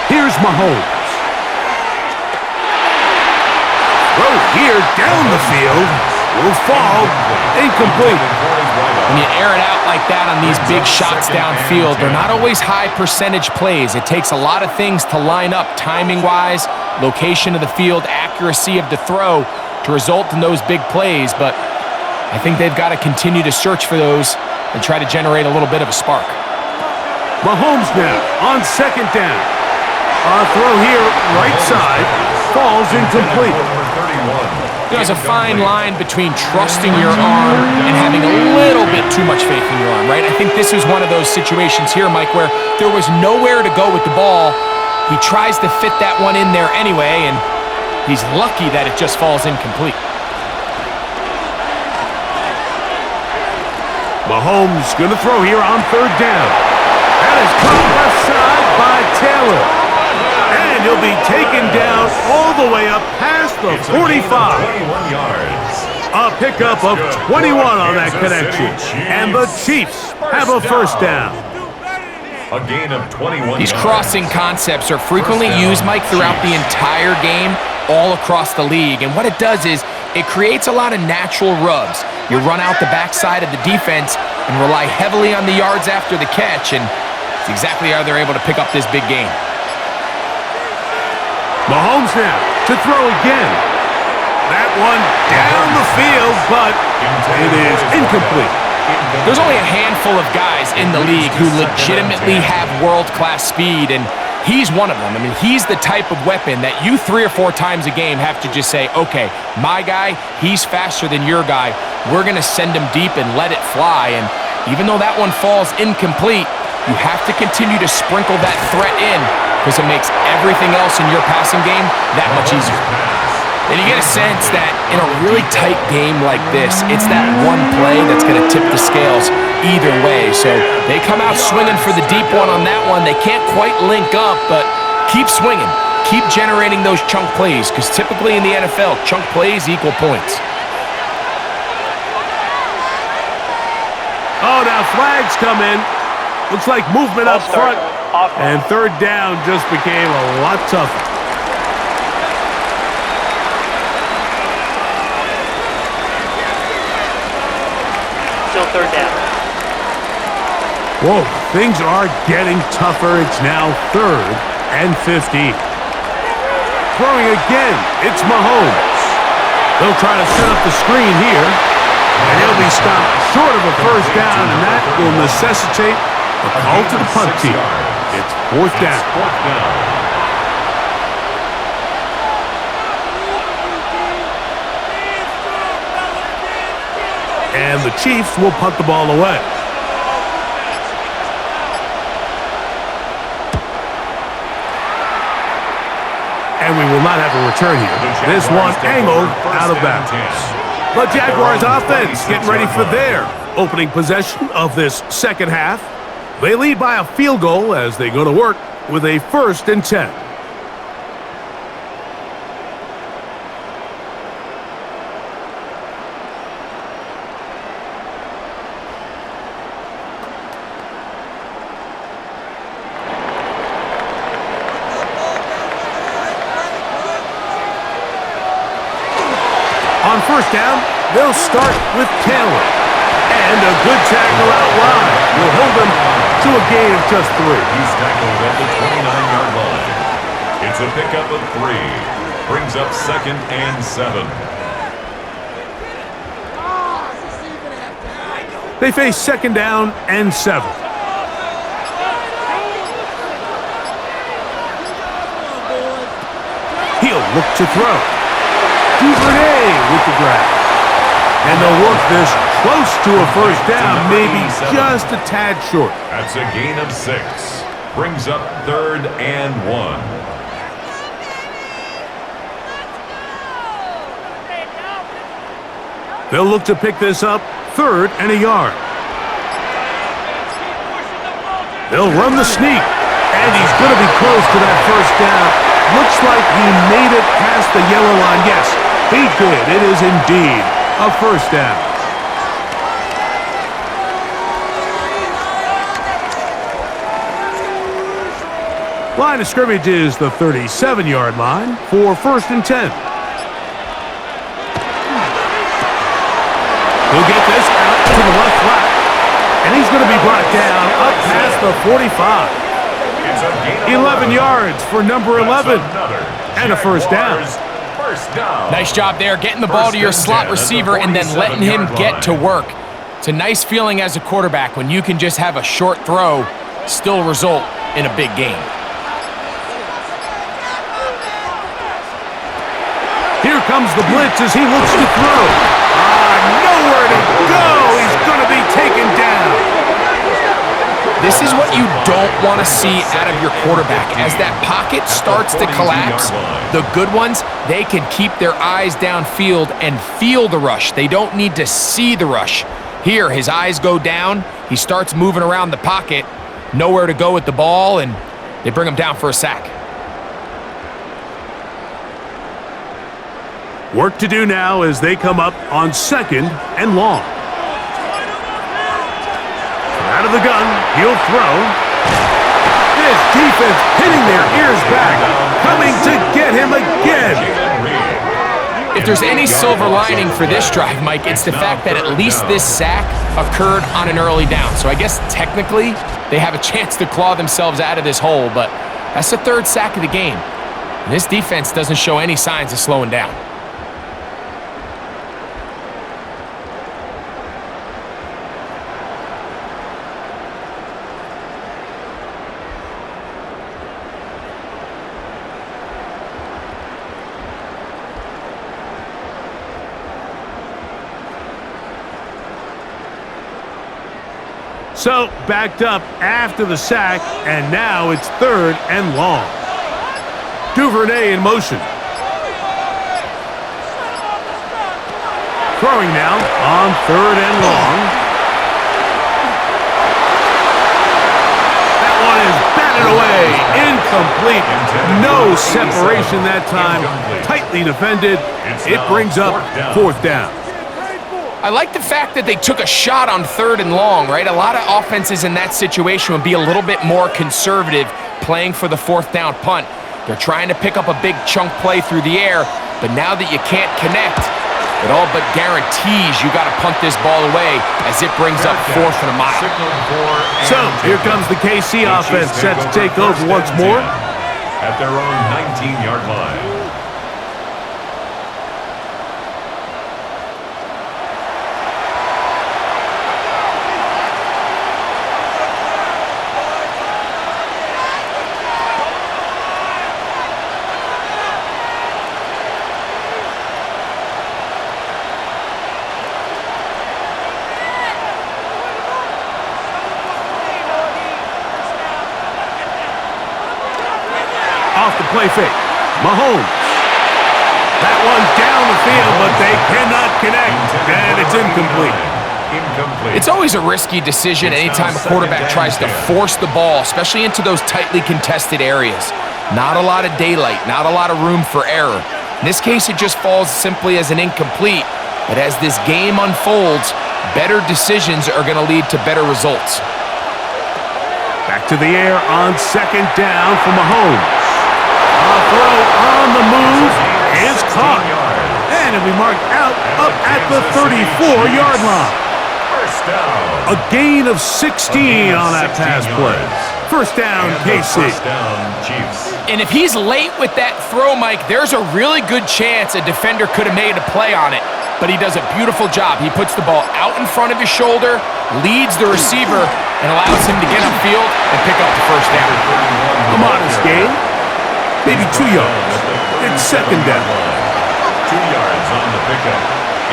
Here's Mahomes. Throw here down the field. Will fall. Incomplete. When you air it out like that on these big shots downfield, they're not always high percentage plays. It takes a lot of things to line up timing-wise, location of the field, accuracy of the throw to result in those big plays. But I think they've got to continue to search for those and try to generate a little bit of a spark. Mahomes now on 2nd down. A throw here, right side, falls incomplete. There's a fine line between trusting your arm and having a little bit too much faith in your arm, right? I think this is one of those situations here, Mike, where there was nowhere to go with the ball. He tries to fit that one in there anyway, and he's lucky that it just falls incomplete. Mahomes going to throw here on 3rd down. That is caught left side by Taylor. And he'll be taken down all the way up past the 45. 21 yards. A pickup of 21 on that connection. And the Chiefs have a 1st down. A gain of 21 These yards. crossing concepts are frequently used, Mike, throughout the entire game, all across the league. And what it does is it creates a lot of natural rubs. You run out the backside of the defense and rely heavily on the yards after the catch, and it's exactly how they're able to pick up this big game. Mahomes now to throw again. That one down the field, but it is incomplete. There's only a handful of guys in the league who legitimately have world-class speed, and he's one of them. I mean, he's the type of weapon that you 3 or 4 times a game have to just say, okay, my guy, he's faster than your guy. We're going to send him deep and let it fly. And even though that one falls incomplete, you have to continue to sprinkle that threat in because it makes everything else in your passing game that much easier. And you get a sense that in a really tight game like this, it's that one play that's going to tip the scales either way. So they come out swinging for the deep one on that one. They can't quite link up, but keep swinging. Keep generating those chunk plays because typically in the NFL, chunk plays equal points. Oh, now flags come in. Looks like movement up front. And 3rd down just became a lot tougher. Still 3rd down. Whoa, things are getting tougher. It's now 3rd and 15. Throwing again, it's Mahomes. They'll try to set up the screen here. And he'll be stopped short of a 1st down, and that will necessitate a call to the punt team. It's 4th down. 4th down. And the Chiefs will punt the ball away. And we will not have a return here. This one angled out of bounds. The Jaguars offense getting ready for their opening possession of this second half. They lead by a field goal as they go to work with a 1st and 10. On 1st down, they'll start with Taylor. And a good tackle out wide will hold them to a gain of just 3. He's tackled at the 29-yard line. It's a pickup of 3. Brings up 2nd and 7. They face 2nd down and 7. He'll look to throw. Duvernay with the grab. And they'll work this close to a 1st down, maybe just a tad short. That's a gain of 6. Brings up 3rd and 1. They'll look to pick this up 3rd and a yard. They'll run the sneak. And he's going to be close to that 1st down. Looks like he made it past the yellow line. Yes, he did. It is indeed a 1st down. Line of scrimmage is the 37-yard line for 1st and 10. He'll get this out to the left flat. And he's going to be brought down up past the 45. 11 yards for number 11. And a 1st down. Nice job there, getting the ball to your slot receiver and then letting him get to work. It's a nice feeling as a quarterback when you can just have a short throw still result in a big game. Here comes the blitz as he looks to throw. Nowhere to go. He's going to be taken down. This is what you don't want to see out of your quarterback. As that pocket starts to collapse, the good ones, they can keep their eyes downfield and feel the rush. They don't need to see the rush. Here, his eyes go down. He starts moving around the pocket. Nowhere to go with the ball, and they bring him down for a sack. Work to do now as they come up on 2nd and long. Out of the gun, he'll throw. This defense hitting their ears back, coming to get him again. If there's any silver lining for this drive, Mike, it's the fact that at least this sack occurred on an early down. So I guess technically they have a chance to claw themselves out of this hole, but that's the 3rd sack of the game. And this defense doesn't show any signs of slowing down. So, backed up after the sack, and now it's 3rd and long. Duvernay in motion. Throwing now on 3rd and long. That one is batted away. Incomplete. No separation that time. Tightly defended. It brings up 4th down. I like the fact that they took a shot on 3rd and long, right? A lot of offenses in that situation would be a little bit more conservative playing for the 4th down punt. They're trying to pick up a big chunk play through the air, but now that you can't connect, it all but guarantees you got to punt this ball away as it brings up 4th and a mile. So, here comes the KC offense set to take over once more. At their own 19-yard line. Off the play fake. Mahomes. That one's down the field, but they cannot connect, and it's incomplete. It's always a risky decision anytime a quarterback tries to force the ball, especially into those tightly contested areas. Not a lot of daylight, not a lot of room for error. In this case, it just falls simply as an incomplete, but as this game unfolds, better decisions are going to lead to better results. Back to the air on second down for Mahomes. A throw on the move is caught. And it'll be marked out up at the 34-yard line. First down. A gain of 16 on that pass play. First down, KC. First down, Chiefs. And if he's late with that throw, Mike, there's a really good chance a defender could have made a play on it. But he does a beautiful job. He puts the ball out in front of his shoulder, leads the receiver, and allows him to get upfield and pick up the first down. A modest gain, maybe 2 yards. It's second down. 2 yards on the pickup.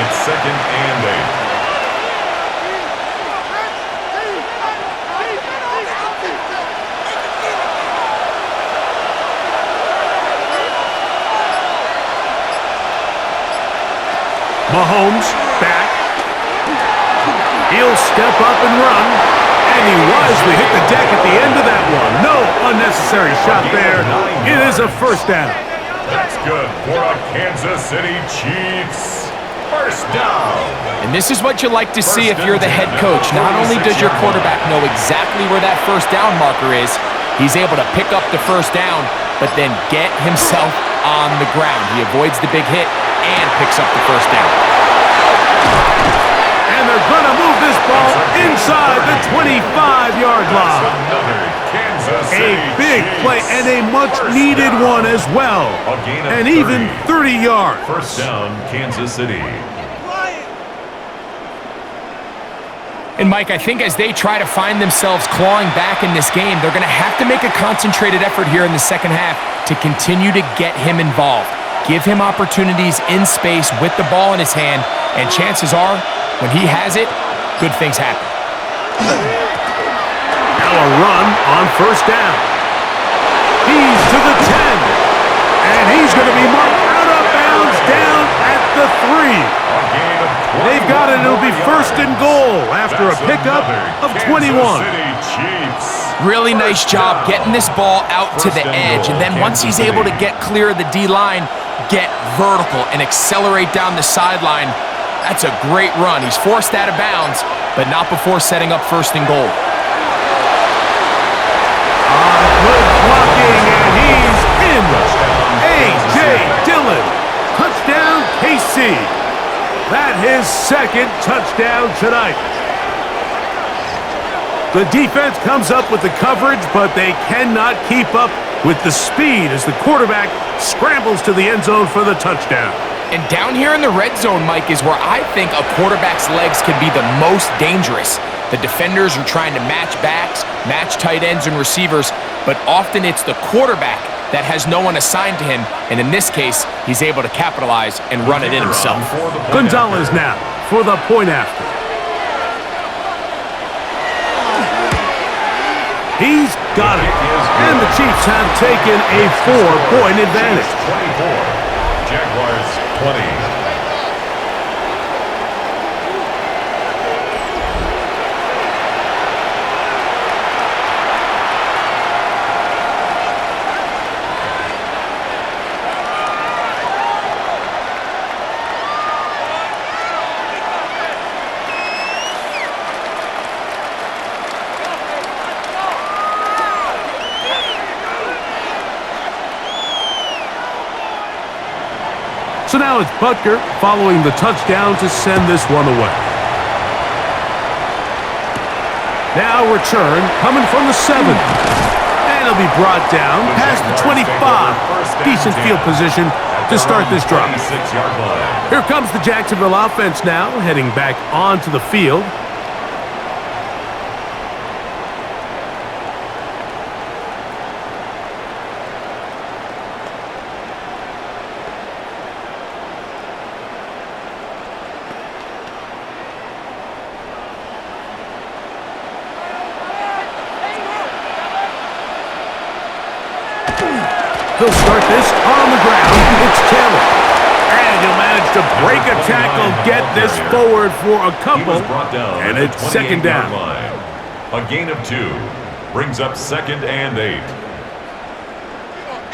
It's second and 8. Mahomes back. He'll step up and run. And he wisely hit the deck at the end of that one. No unnecessary shot there. It is a first down. That's good for a Kansas City Chiefs. First down. And this is what you like to see if you're the head coach. Not only does your quarterback know exactly where that first down marker is, he's able to pick up the first down, but then get himself on the ground. He avoids the big hit and picks up the first down. And they're going to move this ball inside the 25-yard line. A big play and a much-needed one as well. And even 30 yards. First down, Kansas City. And Mike, I think as they try to find themselves clawing back in this game, they're going to have to make a concentrated effort here in the second half to continue to get him involved. Give him opportunities in space with the ball in his hand, and chances are, when he has it, good things happen. Now a run on first down. He's to the 10, and he's going to be marked out of bounds down at the 3. They've got it. It'll be first and goal after a pickup of 21. Really nice job getting this ball out to the edge, and then once he's able to get clear of the D-line, get vertical and accelerate down the sideline. That's a great run. He's forced out of bounds, but not before setting up first and goal. Good blocking, and he's in. A.J. Dillon. Touchdown, KC. That his second touchdown tonight. The defense comes up with the coverage, but they cannot keep up with the speed as the quarterback scrambles to the end zone for the touchdown. And down here in the red zone, Mike, is where I think a quarterback's legs can be the most dangerous. The defenders are trying to match backs, match tight ends and receivers, but often it's the quarterback that has no one assigned to him, and in this case, he's able to capitalize and run it in himself. Gonzalez now for the point after. He's got it. And the Chiefs have taken a 4-point advantage. 24. Jaguars 20. So now it's Butker following the touchdown to send this one away. Now return coming from the 7. And it'll be brought down past the 25. Decent field position to start this drive. Here comes the Jacksonville offense now, heading back onto the field. They'll start this on the ground. It's Taylor. And he'll manage to break a tackle, get this forward for a couple, and it's second down. A gain of 2 brings up 2nd and 8.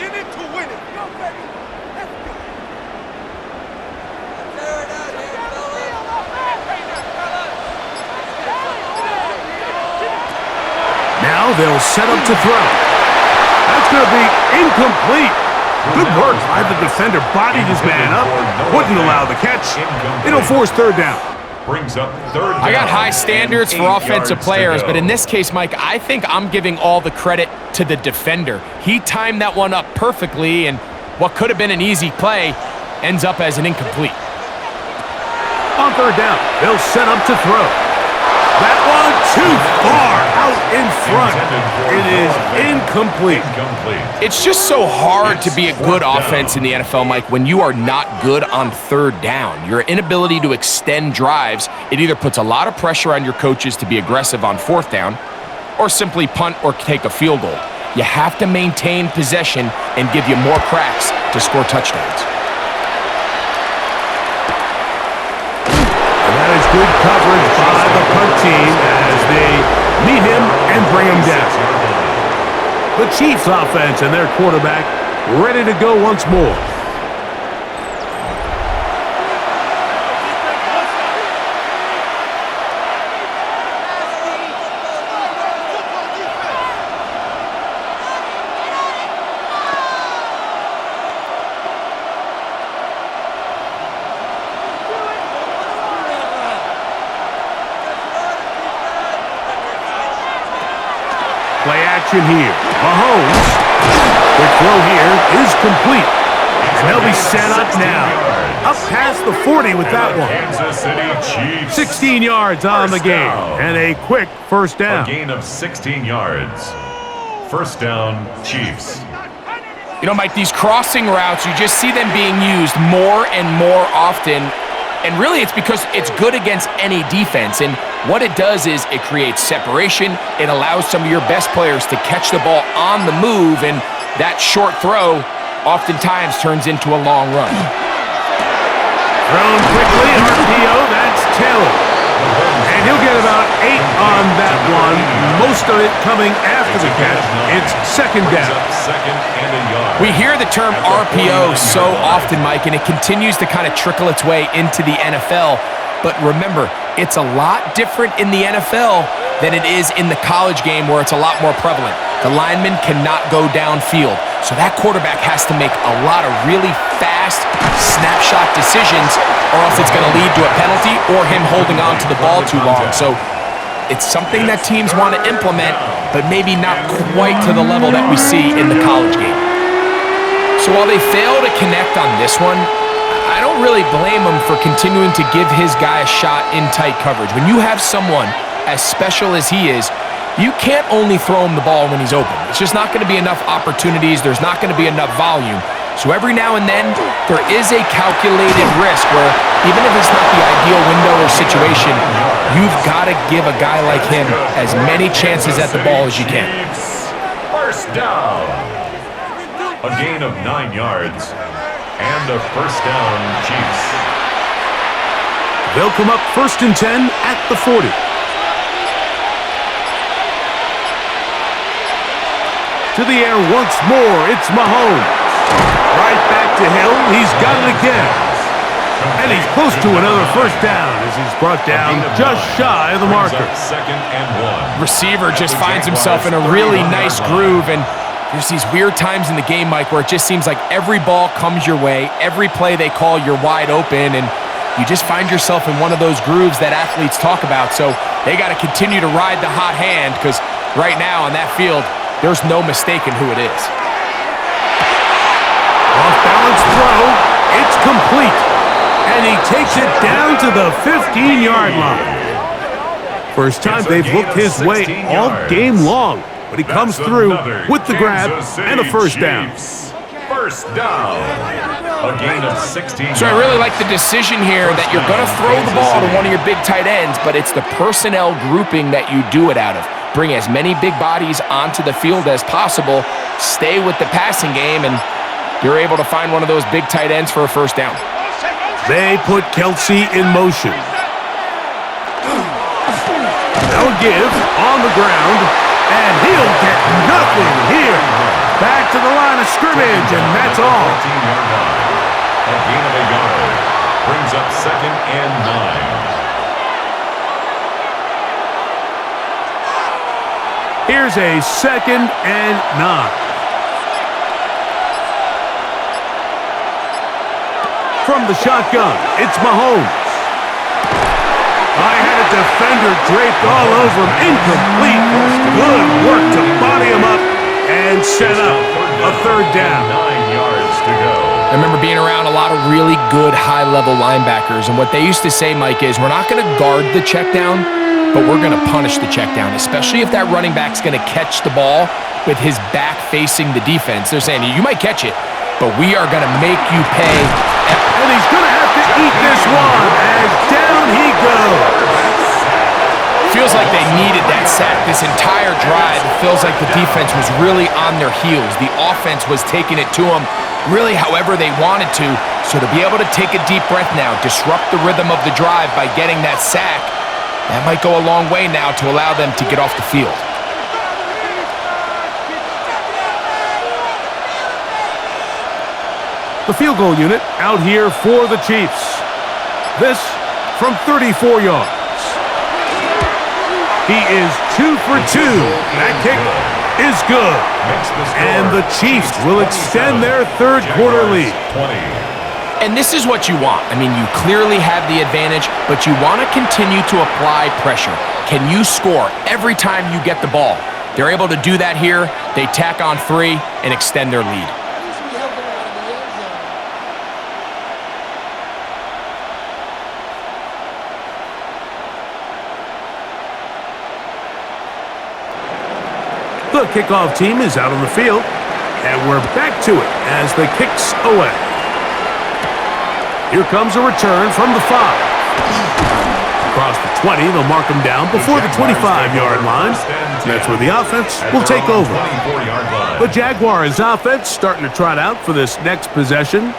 In it to win it. Go, baby. Let's go. Tear it out here, fellas. Now they'll set up to throw. That's going to be incomplete. Good work by the defender. Bodied his man up. Wouldn't allow the catch. It'll force third down. Brings up 3rd down. I got high standards for offensive players, but in this case, Mike, I think I'm giving all the credit to the defender. He timed that one up perfectly, and what could have been an easy play ends up as an incomplete. On third down, they'll set up to throw. That one too far out in front. It is incomplete. It's just so hard to be a good offense in the NFL, Mike, when you are not good on third down. Your inability to extend drives, it either puts a lot of pressure on your coaches to be aggressive on fourth down or simply punt or take a field goal. You have to maintain possession and give you more cracks to score touchdowns. That is good coverage by the punt team as they meet him and bring him down. The Chiefs offense and their quarterback ready to go once more. Play action here. Mahomes. Quick throw here is complete. And they'll be set up now. Up past the 40 with that one. Kansas City Chiefs. 16 yards on the game. And a quick first down. A gain of 16 yards. First down, Chiefs. You know, Mike, these crossing routes, you just see them being used more and more often. And really, it's because it's good against any defense. And what it does is it creates separation. It allows some of your best players to catch the ball on the move. And that short throw oftentimes turns into a long run. Thrown quickly, RPO, that's Taylor. And he'll get about 8 on that one. Most of it coming after the catch. It's second down. We hear the term RPO so often, Mike, and it continues to kind of trickle its way into the NFL. But remember, it's a lot different in the NFL than it is in the college game where it's a lot more prevalent. The lineman cannot go downfield, so that quarterback has to make a lot of really fast snapshot decisions or else it's going to lead to a penalty or him holding on to the ball too long. So it's something that teams want to implement, but maybe not quite to the level that we see in the college game. So while they fail to connect on this one, I don't really blame him for continuing to give his guy a shot in tight coverage. When you have someone as special as he is, you can't only throw him the ball when he's open. It's just not going to be enough opportunities. There's not going to be enough volume. So every now and then, there is a calculated risk where even if it's not the ideal window or situation, you've got to give a guy like him as many chances at the ball as you can. First down. A gain of 9 yards. And a first down, Chiefs. They'll come up 1st and 10 at the 40. To the air once more, it's Mahomes. Right back to Hill, he's got it again. And he's close to another first down as he's brought down just shy of the marker. Second and 1. Receiver just finds himself in a really nice groove, and there's these weird times in the game, Mike, where it just seems like every ball comes your way, every play they call, you're wide open, and you just find yourself in one of those grooves that athletes talk about. So they got to continue to ride the hot hand because right now on that field, there's no mistaking who it is. Off-balance throw, it's complete. And he takes it down to the 15-yard line. First time they've looked his way all game long. But he comes through with the grab and a first down. First down. A gain of 16. So I really like the decision here that you're going to throw the ball to one of your big tight ends, but it's the personnel grouping that you do it out of. Bring as many big bodies onto the field as possible, stay with the passing game, and you're able to find one of those big tight ends for a first down. They put Kelsey in motion. They'll give on the ground, and he'll get nothing here. Back to the line of scrimmage, and that's all. 14-yard line. A gain of a yard brings up 2nd and 9. Here's a 2nd and 9. From the shotgun, it's Mahomes. I had a defender draped all over him. Incomplete. Good work to body him up and set up a 3rd down. 9 yards to go. I remember being around a lot of really good high-level linebackers, and what they used to say, Mike, is we're not going to guard the check down, but we're going to punish the check down, especially if that running back's going to catch the ball with his back facing the defense. They're saying, you might catch it, but we are going to make you pay. And he's going to have to eat this one, and down he goes. Feels like they needed that sack this entire drive. It feels like the defense was really on their heels. The offense was taking it to them really however they wanted to. So to be able to take a deep breath now, disrupt the rhythm of the drive by getting that sack, that might go a long way now to allow them to get off the field. The field goal unit out here for the Chiefs. This from 34 yards. He is 2 for 2. That kick is good. And the Chiefs will extend their 3rd quarter lead. 20. And this is what you want. I mean, you clearly have the advantage, but you want to continue to apply pressure. Can you score every time you get the ball? They're able to do that here. They tack on 3 and extend their lead. The kickoff team is out on the field, and we're back to it as the kick's away. Here comes a return from the 5. Across the 20, they'll mark him down before the 25-yard line. That's where the offense will take over. The Jaguars offense starting to trot out for this next possession.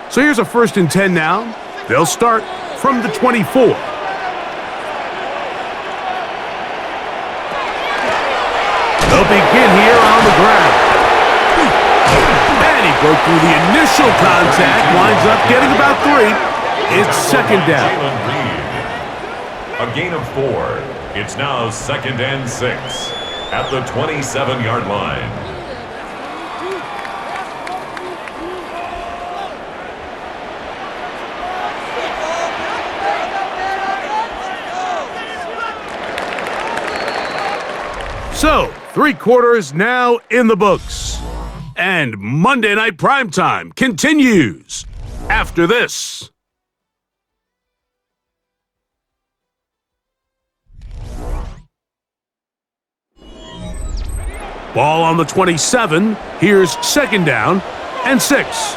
So here's a 1st and 10 now. They'll start from the 24. They'll begin here on the ground. And he broke through the initial contact, winds up getting about 3. It's 2nd down. A gain of 4. It's now 2nd and 6 at the 27-yard line. So, 3 quarters now in the books. And Monday Night Primetime continues after this. Ball on the 27. Here's 2nd down and 6.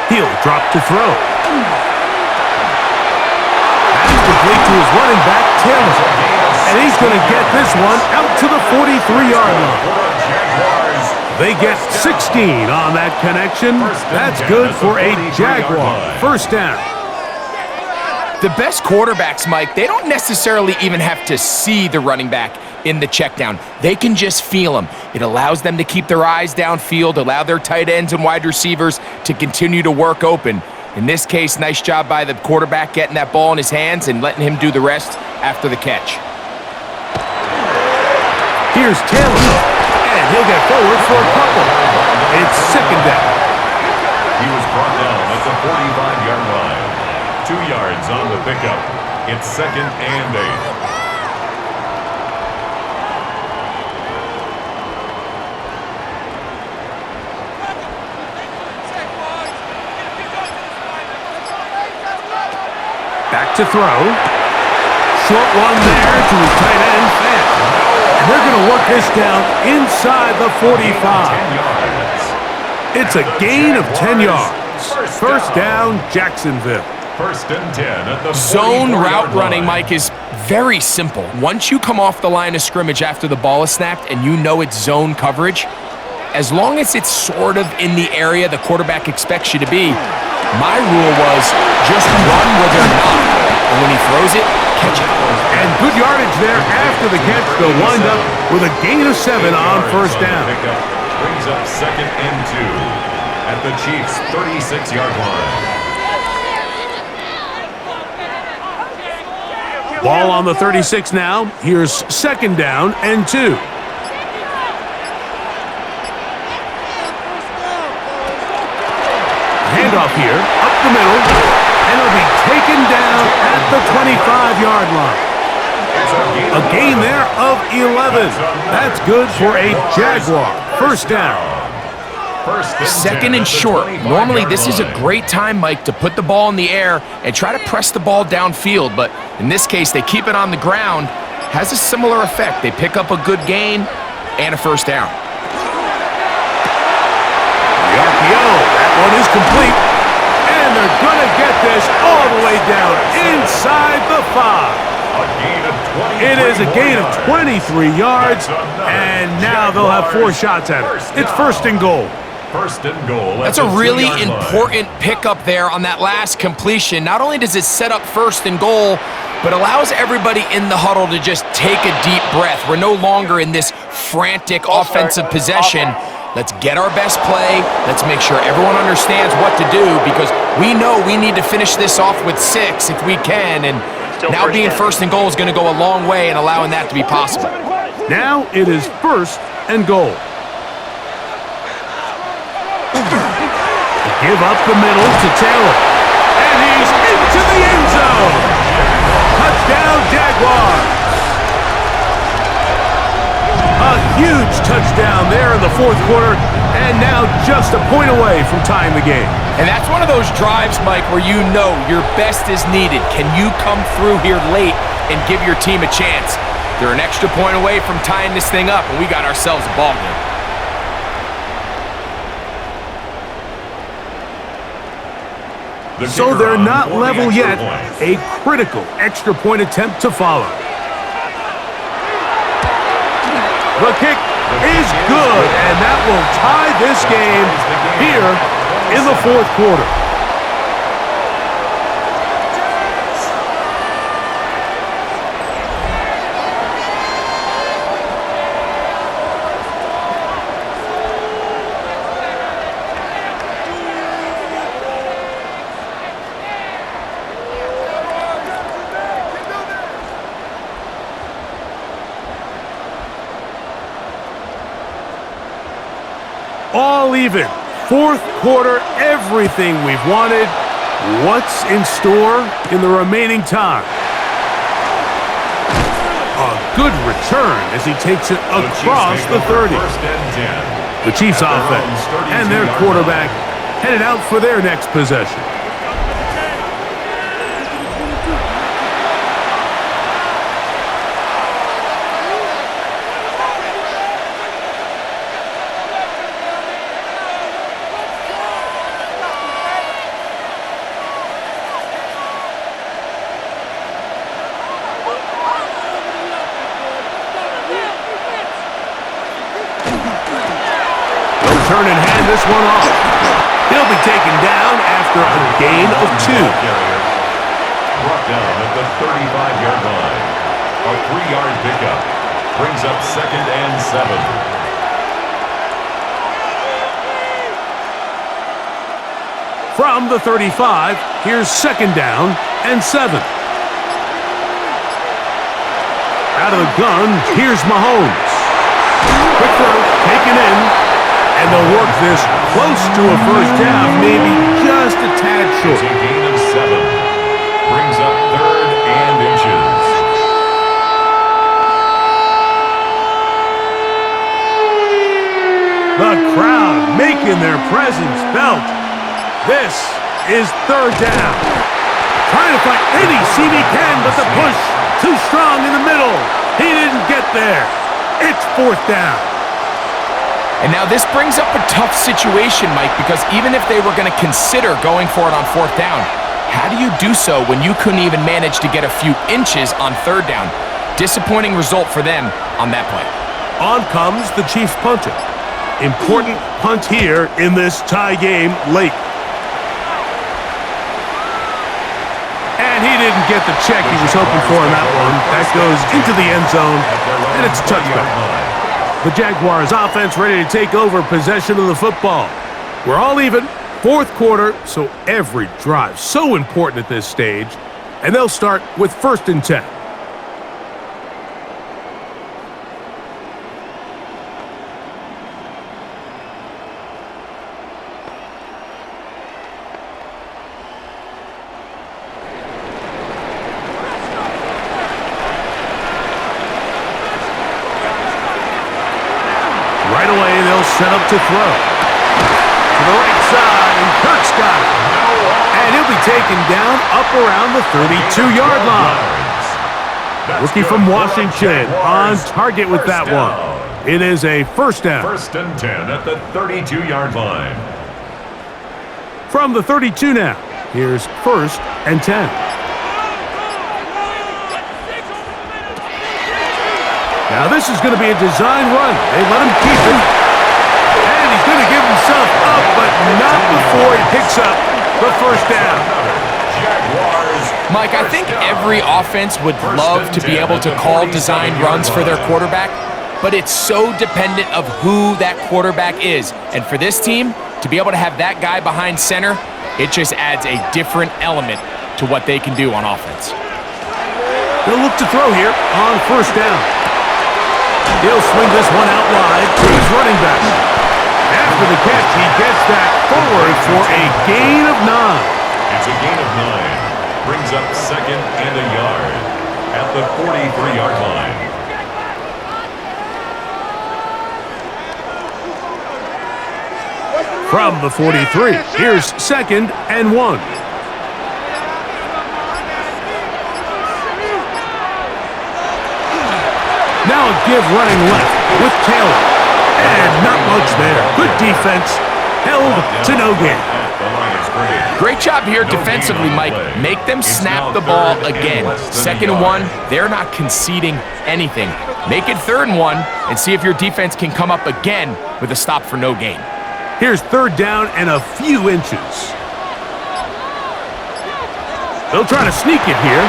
He'll drop to throw. Complete to his running back, Taylor. And he's going to get this one out to the 43-yard line. They get 16 on that connection. That's good for a Jaguar 1st down. The best quarterbacks, Mike, they don't necessarily even have to see the running back in the check down. They can just feel him. It allows them to keep their eyes downfield, allow their tight ends and wide receivers to continue to work open. In this case, nice job by the quarterback getting that ball in his hands and letting him do the rest after the catch. Here's Taylor, and he'll get forward for a couple. It's 2nd down. He was brought down at the 45-yard line. 2 yards on the pickup. It's 2nd and 8. Back to throw. Short one there to his tight end, Fan. And they're going going to work this down inside the 45. 10 yards. It's a gain of 10 yards. First down, Jacksonville. First and 10 at the Zone 44-yard route running, line. Mike, is very simple. Once you come off the line of scrimmage after the ball is snapped and you know it's zone coverage, as long as it's sort of in the area the quarterback expects you to be, my rule was just run where they're not. And when he throws it, catch it. And good yardage there after the catch. They'll wind up with a gain of 7 on first down. Pickup brings up second and 2 at the Chiefs' 36-yard line. Ball on the 36 now. Here's second down and 2. Handoff here, up the middle, and it'll be taken down at the 25-yard line. A gain there of 11. That's good for a Jaguar. First down. Second and short. Normally, this is a great time, Mike, to put the ball in the air and try to press the ball downfield. But in this case, they keep it on the ground. Has a similar effect. They pick up a good gain and a first down. The RPO, that one is complete. And they're going to get this all the way down inside the 5. It is a gain of 23 yards, and now they'll have 4 shots at it. It's first and goal. First and goal. That's a really important pickup there on that last completion. Not only does it set up first and goal, but allows everybody in the huddle to just take a deep breath. We're no longer in this frantic offensive possession. Let's get our best play. Let's make sure everyone understands what to do, because we know we need to finish this off with 6 if we can. And now being first and goal is going to go a long way in allowing that to be possible. Now it is first and goal. Give up the middle to Taylor. And he's into the end zone. Touchdown, Jaguars. A huge touchdown there in the fourth quarter, and now just a point away from tying the game. And that's one of those drives, Mike, where you know your best is needed. Can you come through here late and give your team a chance? They're an extra point away from tying this thing up, and we got ourselves a ball game. So they're not level yet. A critical extra point attempt to follow. The kick is good, and that will tie this game here in the fourth quarter. All even. Fourth quarter, everything we've wanted. What's in store in the remaining time? A good return as he takes it across the 30. The Chiefs offense and their quarterback headed out for their next possession. Turn and hand this one off. He'll be taken down after a gain of 2. Brought down at the 35-yard line. A 3-yard pickup brings up second and 7. From the 35, here's second down and 7. Out of the gun, here's Mahomes. Quick throw, taken in. And they'll work this close to a first down, maybe just a tad short. It's a gain of 7. Brings up third and inches. The crowd making their presence felt. This is third down. Trying to find any seam he can, but the push too strong in the middle. He didn't get there. It's fourth down. And now this brings up a tough situation, Mike, because even if they were going to consider going for it on fourth down, how do you do so when you couldn't even manage to get a few inches on third down? Disappointing result for them on that play. On comes the Chiefs punter. Important punt here in this tie game late. And he didn't get the check he was hoping for in that one. That goes into the end zone, and it's a touchback. The Jaguars offense ready to take over possession of the football. We're all even, fourth quarter, so every drive so important at this stage. And they'll start with 1st and 10. Right away, they'll set up to throw. To the right side, and Kirk's got it. And he'll be taken down up around the 32-yard line. Rookie from Washington on target with that one. It is a first down. 1st and 10 at the 32-yard line. From the 32 now, here's 1st and 10. Now this is going to be a design run. They let him keep it. And he's going to give himself up, but not before he picks up the first down. Mike, I think every offense would love to be able to call design runs for their quarterback, but it's so dependent of who that quarterback is. And for this team, to be able to have that guy behind center, it just adds a different element to what they can do on offense. They'll look to throw here on first down. He'll swing this one out wide to his running back. After the catch, he gets that forward for a gain of 9. It's a gain of 9. Brings up 2nd and a yard at the 43-yard line. From the 43, here's 2nd and 1. Now a give running left with Taylor. And not much there. Good defense. Held to no gain. Great job here defensively, Mike. Make them snap the ball again. 2nd and 1, they're not conceding anything. Make it 3rd and 1 and see if your defense can come up again with a stop for no gain. Here's 3rd down and a few inches. They'll try to sneak it here.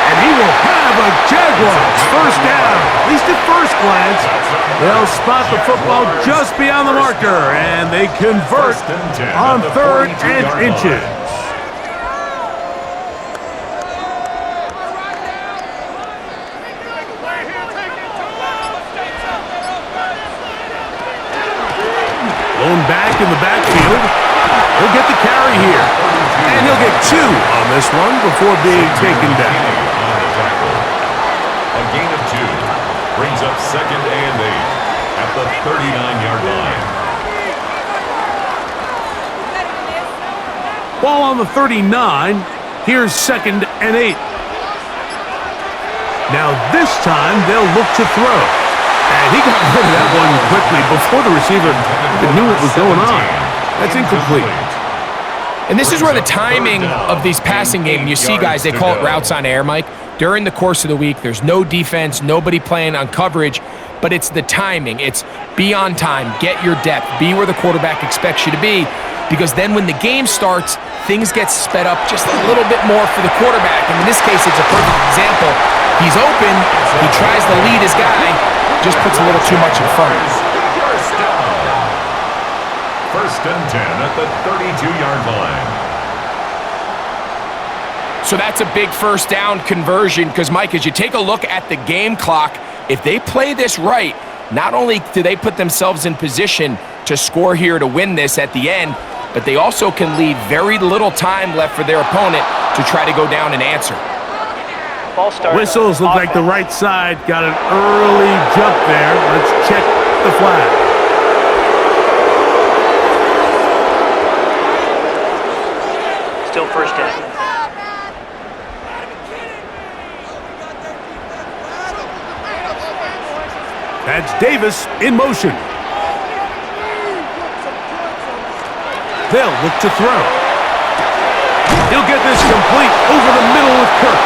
And he will have a Jaguars first down. At least at first glance, they'll spot the football just beyond the marker, and they convert on 3rd and inches. Blown back in the backfield. He'll get the carry here. And he'll get 2 on this one before being taken down. A gain of 2 brings up 2nd and 8 at the 39-yard line. Ball on the 39. Here's 2nd and 8. Now this time they'll look to throw. And he got rid of that one quickly before the receiver knew what was going on. That's incomplete. And this is where the timing of these passing games, you see guys, they call it routes on air, Mike. During the course of the week, there's no defense, nobody playing on coverage, but it's the timing. It's be on time, get your depth, be where the quarterback expects you to be, because then when the game starts, things get sped up just a little bit more for the quarterback. And in this case, it's a perfect example. He's open, he tries to lead his guy, just puts a little too much in front. 1st and 10 at the 32-yard line. So that's a big first down conversion because, Mike, as you take a look at the game clock, if they play this right, not only do they put themselves in position to score here to win this at the end, but they also can leave very little time left for their opponent to try to go down and answer. Ball start. Whistles look like the right side got an early jump there. Let's check the flag. Still first down. That's Davis in motion. They'll look to throw. He'll get this complete over the middle with Kirk.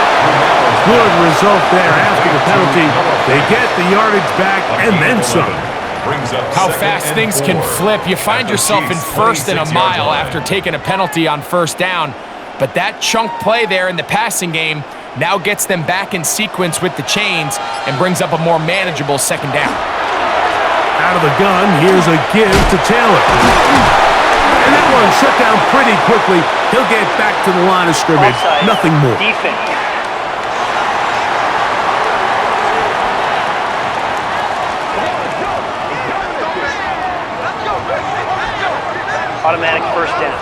Good result there after the penalty. They get the yardage back and then some. How fast things can flip. You find yourself in first and a mile after taking a penalty on first down. But that chunk play there in the passing game now gets them back in sequence with the chains and brings up a more manageable second down. Out of the gun, here's a give to Taylor. And that one shut down pretty quickly. He'll get back to the line of scrimmage. Offside. Nothing more. Defense. Automatic first down.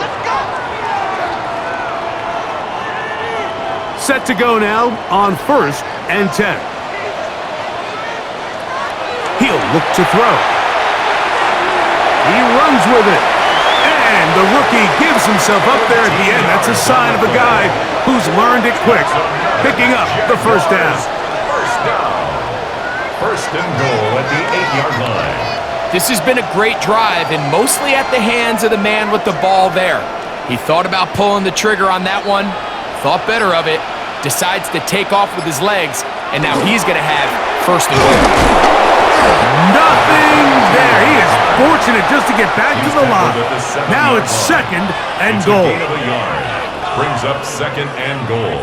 Set to go now on 1st and 10. He'll look to throw. He runs with it. And the rookie gives himself up there at the end. That's a sign of a guy who's learned it quick. Picking up the first down. First down. First and goal at the 8-yard line. This has been a great drive and mostly at the hands of the man with the ball there. He thought about pulling the trigger on that one, thought better of it, decides to take off with his legs, and now he's going to have first and goal. Nothing there. He is fortunate just to get back to the line. Now it's second and goal. Gain of a yard. Brings up second and goal.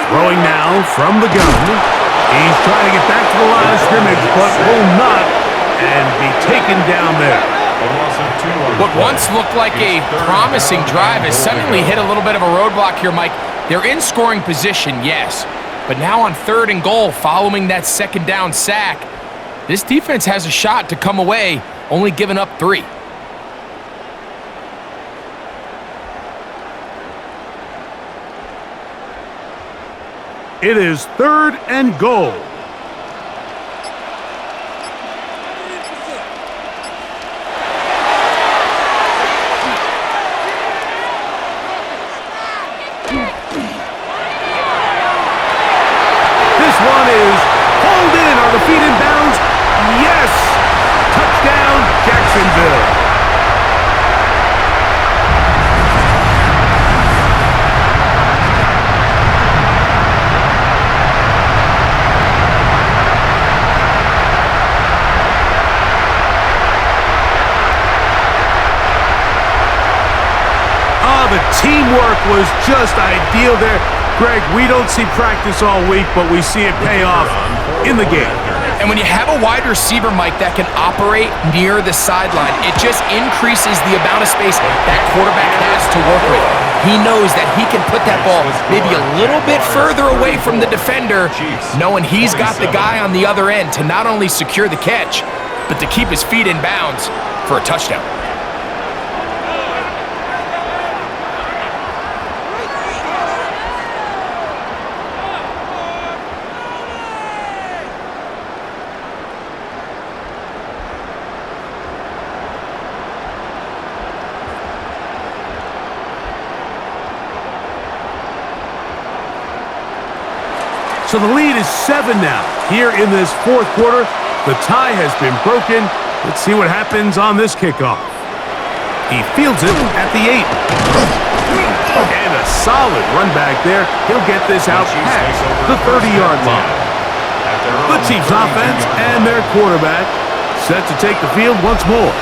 Throwing now from the gun. He's trying to get back to the line of scrimmage, but will not, and be taken down there. What once looked like a promising drive has suddenly hit a little bit of a roadblock here, Mike. They're in scoring position, yes, but now on 3rd and goal following that second down sack, this defense has a shot to come away, only giving up 3. It is 3rd and goal. This one is pulled in. Are the feet in bounds? Yes! Touchdown, Jacksonville. The teamwork was just ideal there. Greg, we don't see practice all week, but we see it pay off in the game. And when you have a wide receiver, Mike, that can operate near the sideline, it just increases the amount of space that quarterback has to work with. He knows that he can put that ball maybe a little bit further away from the defender, knowing he's got the guy on the other end to not only secure the catch, but to keep his feet in bounds for a touchdown. So the lead is 7 now. Here in this 4th quarter, the tie has been broken. Let's see what happens on this kickoff. He fields it at the 8. And a solid run back there. He'll get this out past the 30-yard line. The Chiefs offense and their quarterback set to take the field once more.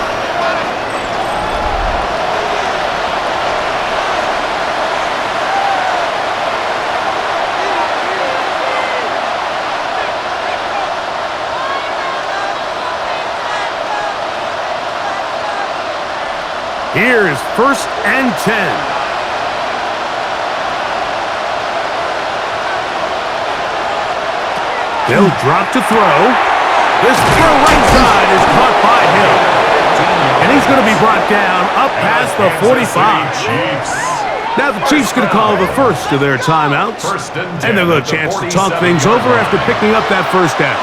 Here is 1st and 10. They'll drop to throw. This throw right side is caught by Hill. And he's going to be brought down up past the 45. Now the Chiefs going to call the first of their timeouts. And they'll get a chance to talk things over after picking up that first down.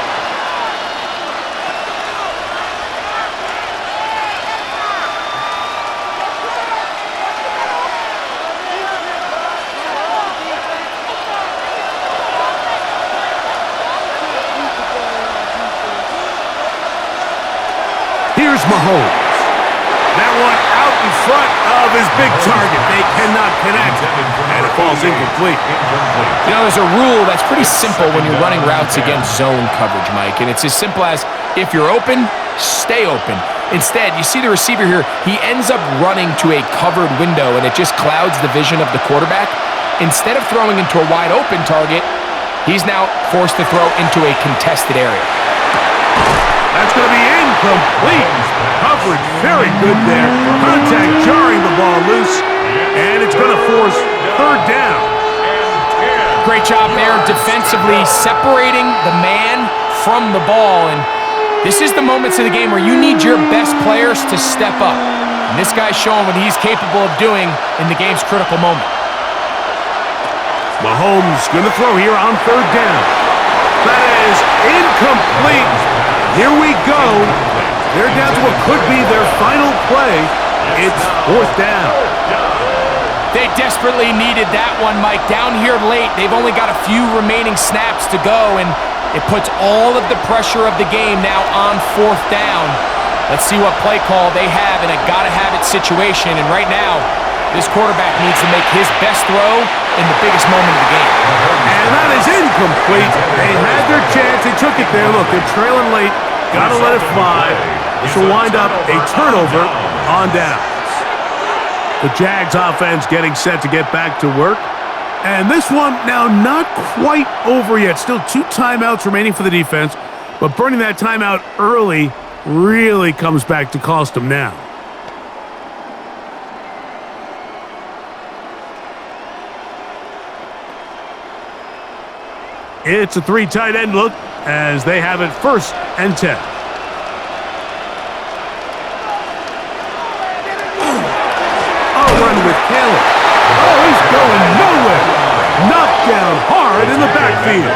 Here's Mahomes. That one out in front of his big target. They cannot connect, and it falls incomplete. You know, there's a rule that's pretty simple when you're running routes against zone coverage, Mike, and it's as simple as if you're open, stay open. Instead, you see the receiver here, he ends up running to a covered window, and it just clouds the vision of the quarterback. Instead of throwing into a wide open target, he's now forced to throw into a contested area. That's going to be incomplete. Coverage very good there. Contact jarring the ball loose, and it's going to force third down. Great job there defensively separating the man from the ball, and this is the moments of the game where you need your best players to step up. And this guy's showing what he's capable of doing in the game's critical moment. Mahomes going to throw here on third down. That is incomplete. Here we go. They're down to what could be their final play. It's fourth down. They desperately needed that one, Mike. Down here late, they've only got a few remaining snaps to go, and it puts all of the pressure of the game now on fourth down. Let's see what play call they have in a gotta-have-it situation, and right now, this quarterback needs to make his best throw in the biggest moment of the game. And that is incomplete. They had their chance. They took it there. Look, they're trailing late. Got to let it fly. This will wind up a turnover on downs. The Jags offense getting set to get back to work. And this one now not quite over yet. Still 2 timeouts remaining for the defense. But burning that timeout early really comes back to cost them now. It's a 3 tight end look as they have it 1st and 10. Oh, run with Caleb. Oh, he's going nowhere. Knocked down hard in the backfield.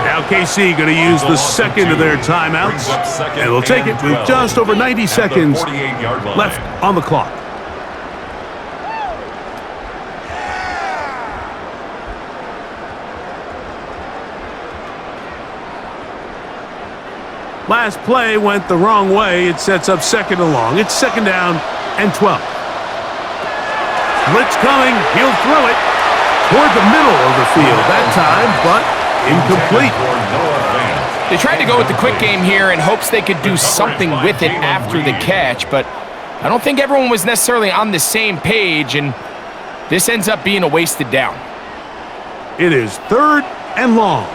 Now KC going to use the second of their timeouts, and they'll take it with just over 90 seconds left on the clock. Last play went the wrong way. It sets up 2nd and long. It's 2nd down and 12. Blitz coming. He'll throw it toward the middle of the field that time, but incomplete. They tried to go with the quick game here in hopes they could do something with it after the catch, but I don't think everyone was necessarily on the same page, and this ends up being a wasted down. It is 3rd and long.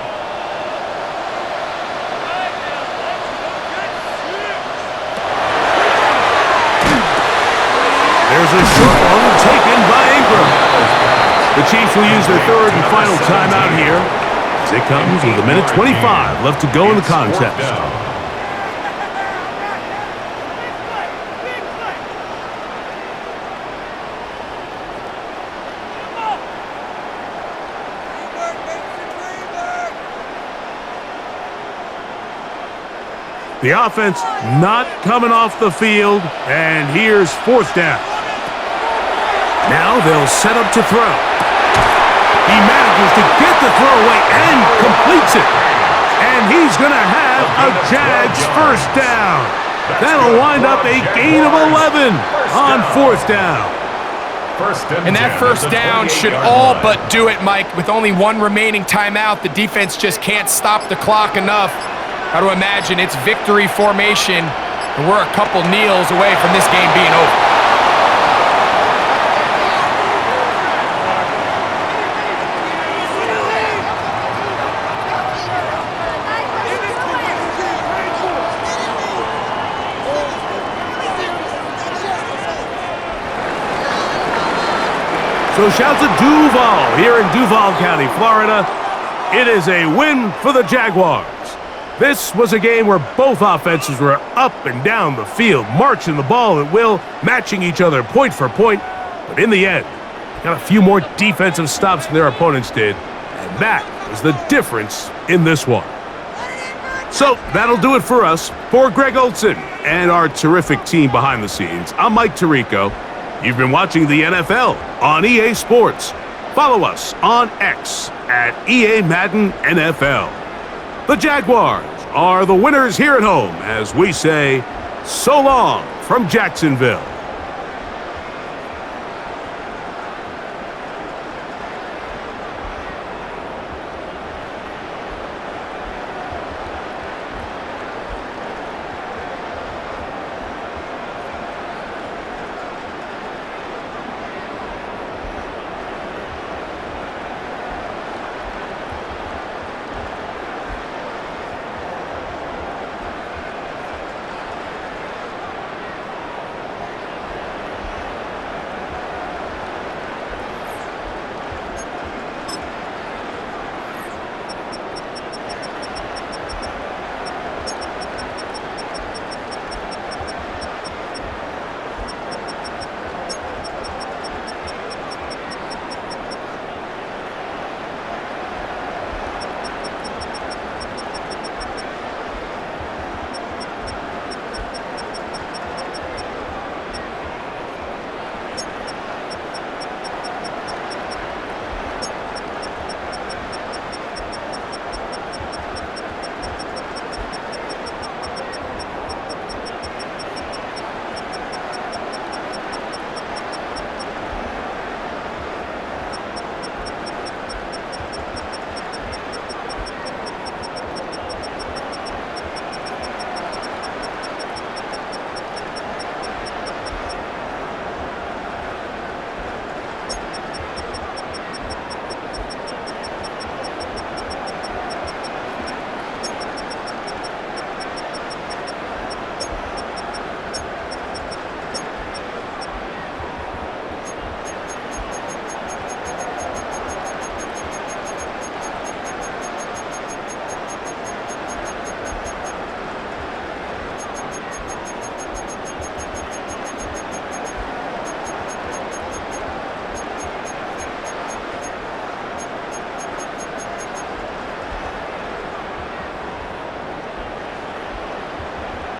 There's a short one taken by Ingram. The Chiefs will use their 3rd and final timeout here. As it comes with 1:25 left to go in the contest. The offense not coming off the field, and here's 4th down. Now they'll set up to throw. He manages to get the throw away and completes it. And he's going to have a Jags 1st down. That'll wind up a gain of 11 on 4th down. And that 1st down should all but do it, Mike. With only 1 remaining timeout, the defense just can't stop the clock enough. Got to imagine it's victory formation, and we're a couple kneels away from this game being over. So shouts to Duval here in Duval County, Florida. It is a win for the Jaguars. This was a game where both offenses were up and down the field, marching the ball at will, matching each other point for point. But in the end, got a few more defensive stops than their opponents did, and that was the difference in this one. So that'll do it for us. For Greg Olson and our terrific team behind the scenes, I'm Mike Tirico. You've been watching the NFL on EA Sports. Follow us on X at EA Madden NFL. The Jaguars are the winners here at home as we say, so long from Jacksonville.